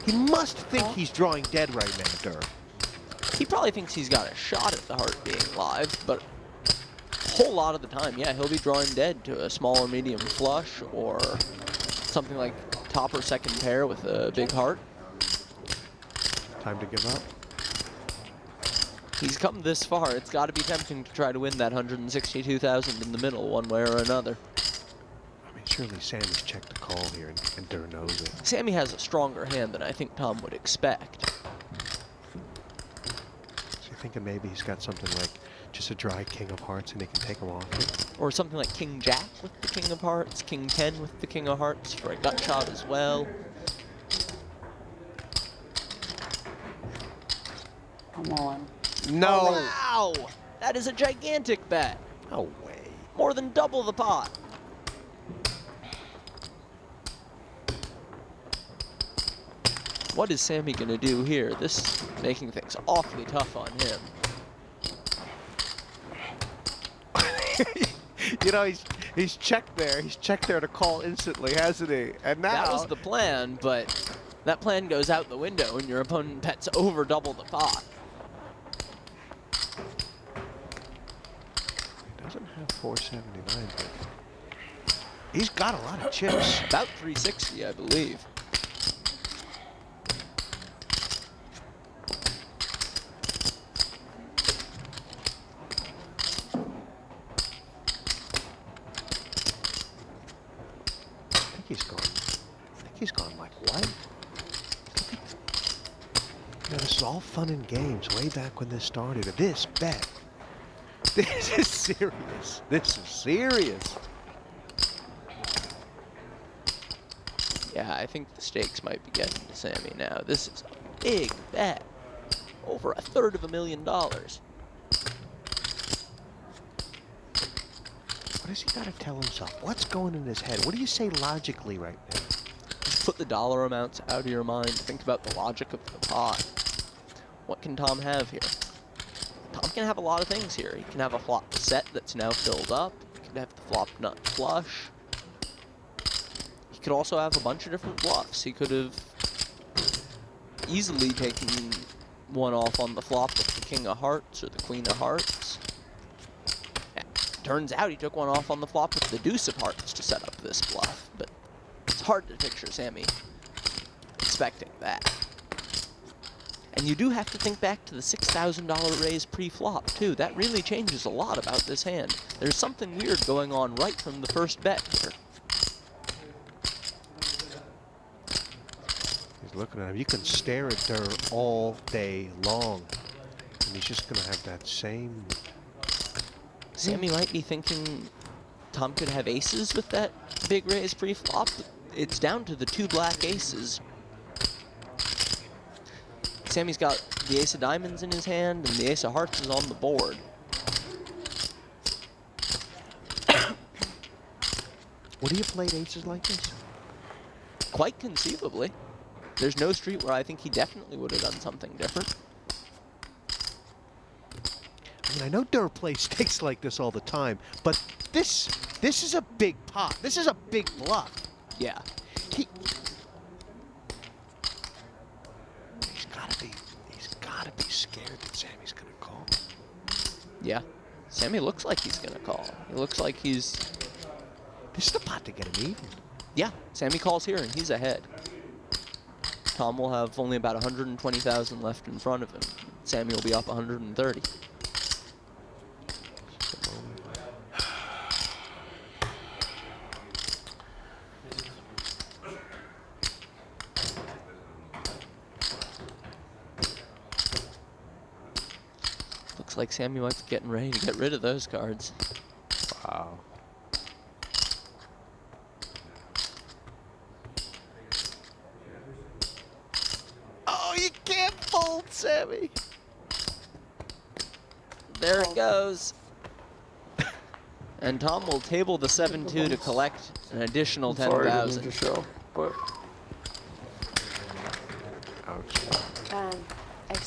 He must think he's drawing dead right now, Durrrr. He probably thinks he's got a shot at the heart being live, but a whole lot of the time, yeah, he'll be drawing dead to a small or medium flush or something like top or second pair with a big heart. Time to give up. He's come this far. It's got to be tempting to try to win that 162,000 in the middle one way or another. I mean, surely Sammy's checked the call here, and Durrrr knows it. Sammy has a stronger hand than I think Tom would expect. So you're thinking maybe he's got something like just a dry king of hearts and he can take him off it? Or something like King Jack with the King of Hearts, King 10 with the King of Hearts for a gut shot as well. Come on. No! Oh, wow! That is a gigantic bet. No way. More than double the pot. What is Sammy gonna do here? This is making things awfully tough on him. You know, he's checked there. He's checked there to call instantly, hasn't he? And now... That was the plan, but that plan goes out the window and your opponent bets over double the pot. 479. He's got a lot of chips. About 360, I believe. I think he's gone like what? You know, this is all fun and games way back when this started. This bet. This is serious. This is serious. Yeah, I think the stakes might be getting to Sammy now. This is a big bet. Over $250,000. What has he got to tell himself? What's going in his head? What do you say logically right now? Just put the dollar amounts out of your mind. Think about the logic of the pot. What can Tom have here? Tom can have a lot of things here. He can have a flop set that's now filled up. He can have the flop nut flush. He could also have a bunch of different bluffs. He could have easily taken one off on the flop with the king of hearts or the queen of hearts. Turns out he took one off on the flop with the deuce of hearts to set up this bluff, but it's hard to picture Sammy expecting that. And you do have to think back to the $6,000 raise pre-flop, too. That really changes a lot about this hand. There's something weird going on right from the first bet here. He's looking at him. You can stare at Durrrr all day long. And he's just going to have that same... Sammy might be thinking Tom could have aces with that big raise pre-flop. It's down to the two black aces. Sammy's got the ace of diamonds in his hand, and the ace of hearts is on the board. Would he have played aces like this? Quite conceivably. There's no street where I think he definitely would have done something different. I mean, I know Durrrr plays stakes like this all the time, but this is a big pot. This is a big bluff. Yeah. He's gotta be scared that Sammy's gonna call. Yeah. Sammy looks like he's gonna call. He looks like he's... This is the pot to get him even. Yeah, Sammy calls here and he's ahead. Tom will have only about 120,000 left in front of him. Sammy will be up 130. Looks like Sammy might be getting ready to get rid of those cards. Wow. Oh, you can't fold, Sammy. There it goes. And Tom will table the 7-2 to collect an additional 10,000. But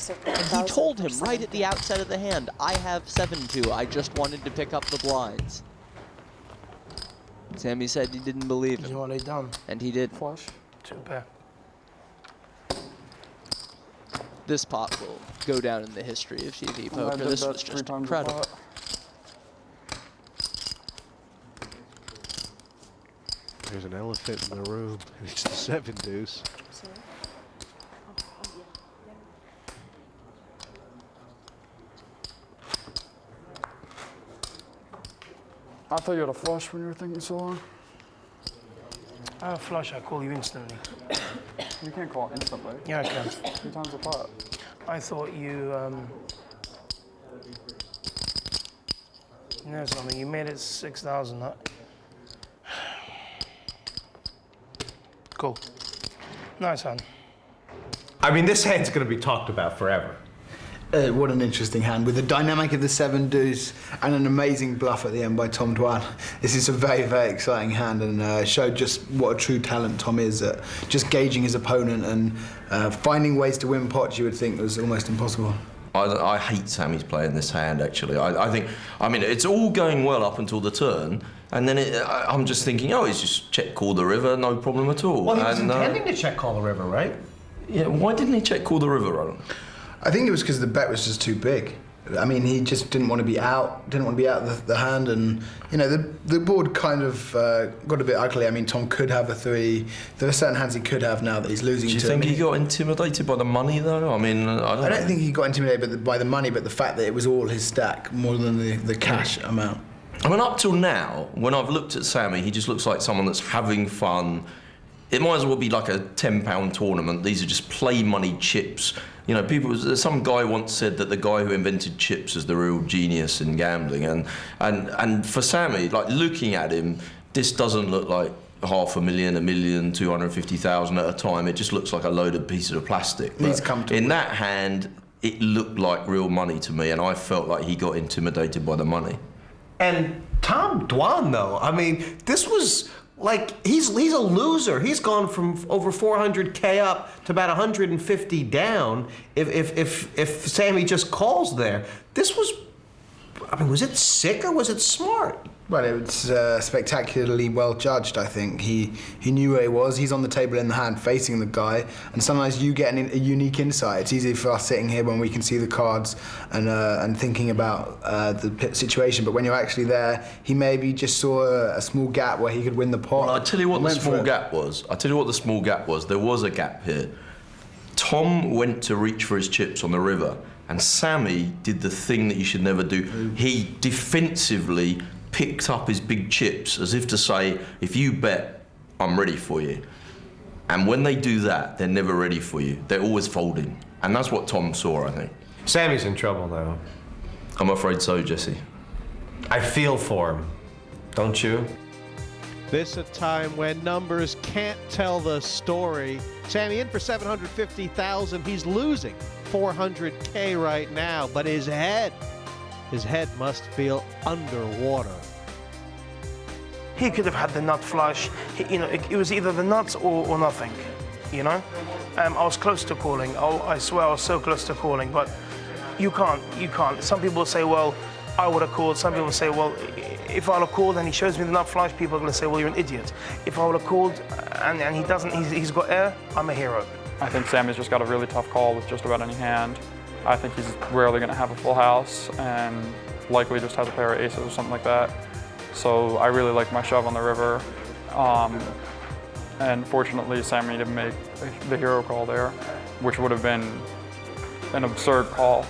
And he told him right at the outset of the hand, I have 7-2, I just wanted to pick up the blinds. Sammy said he didn't believe him. You know what he done? And he did. Flush. Two pair. This pot will go down in the history of TV poker. This was just incredible. There's an elephant in the room. It's the 7-deuce. I thought you had a flush when you were thinking so long. I have a flush, I call you instantly. You can't call instantly. Yeah, I can. 3 times the pot. I thought you, you know something, you made it 6,000, huh? Cool. Nice hand. I mean, this hand's going to be talked about forever. What an interesting hand, with the dynamic of the 7-deuce and an amazing bluff at the end by Tom Dwan. This is a very, very exciting hand, and showed just what a true talent Tom is at just gauging his opponent and finding ways to win pots you would think was almost impossible. I hate Sammy's playing this hand, actually. I think, I mean, it's all going well up until the turn, and then I'm just thinking, oh, he's just check call the river, no problem at all. Well, he was intending to check call the river, right? Yeah, why didn't he check call the river, Roland? I think it was because the bet was just too big. I mean, he just didn't want to be out. Didn't want to be out of the hand, and you know, the board kind of got a bit ugly. I mean, Tom could have a 3. There are certain hands he could have now that he's losing. Do you think he got intimidated by the money, though? I mean, I don't think he got intimidated by the money, but the fact that it was all his stack more than the cash amount. I mean, up till now, when I've looked at Sammy, he just looks like someone that's having fun. It might as well be like a £10 tournament. These are just play money chips. You know, some guy once said that the guy who invented chips is the real genius in gambling. And for Sammy, like, looking at him, this doesn't look like $500,000, $1 million, 250,000 at a time. It just looks like a load of pieces of plastic. He's comfortable. In that hand, it looked like real money to me, and I felt like he got intimidated by the money. And Tom Dwan, though, I mean, this was like, he's a loser. He's gone from over 400K up to about 150 down. If Sammy just calls there, this was, I mean, was it sick or was it smart? Well, it was spectacularly well judged, I think. He knew where he was. He's on the table in the hand facing the guy, and sometimes you get a unique insight. It's easy for us sitting here when we can see the cards and thinking about the situation, but when you're actually there, he maybe just saw a small gap where he could win the pot. Well, I'll tell you what the small gap was. There was a gap here. Tom went to reach for his chips on the river, and Sammy did the thing that you should never do. He defensively picked up his big chips as if to say, if you bet, I'm ready for you. And when they do that, they're never ready for you. They're always folding. And that's what Tom saw, I think. Sammy's in trouble, though. I'm afraid so, Jesse. I feel for him. Don't you? This a time when numbers can't tell the story. Sammy in for 750,000. He's losing 400K right now, but his head must feel underwater. He could have had the nut flush. It was either the nuts or nothing, you know? I was close to calling. Oh, I swear I was so close to calling, but you can't. Some people say, well, I would have called. Some people say, well, if I would have called and he shows me the nut flush, people are going to say, well, you're an idiot. If I would have called and he doesn't, he's got air, I'm a hero. I think Sammy's just got a really tough call with just about any hand. I think he's rarely going to have a full house and likely just has a pair of aces or something like that. So I really like my shove on the river. And fortunately, Sammy didn't make the hero call there, which would have been an absurd call.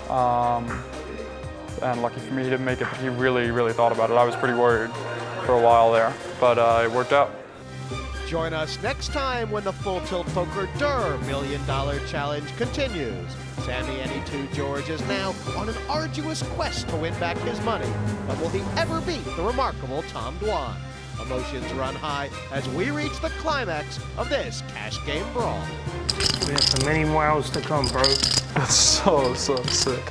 And lucky for me, he didn't make it, but he really, really thought about it. I was pretty worried for a while there, but it worked out. Join us next time when the Full Tilt Poker Durrrr $1 Million Challenge continues. Sammy E02 George is now on an arduous quest to win back his money. But will he ever beat the remarkable Tom Dwan? Emotions run high as we reach the climax of this cash game brawl. We have so many more hours to come, bro. That's so sick.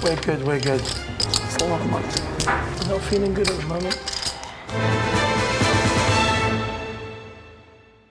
We're good. It's a lot of money. I'm not feeling good at the moment.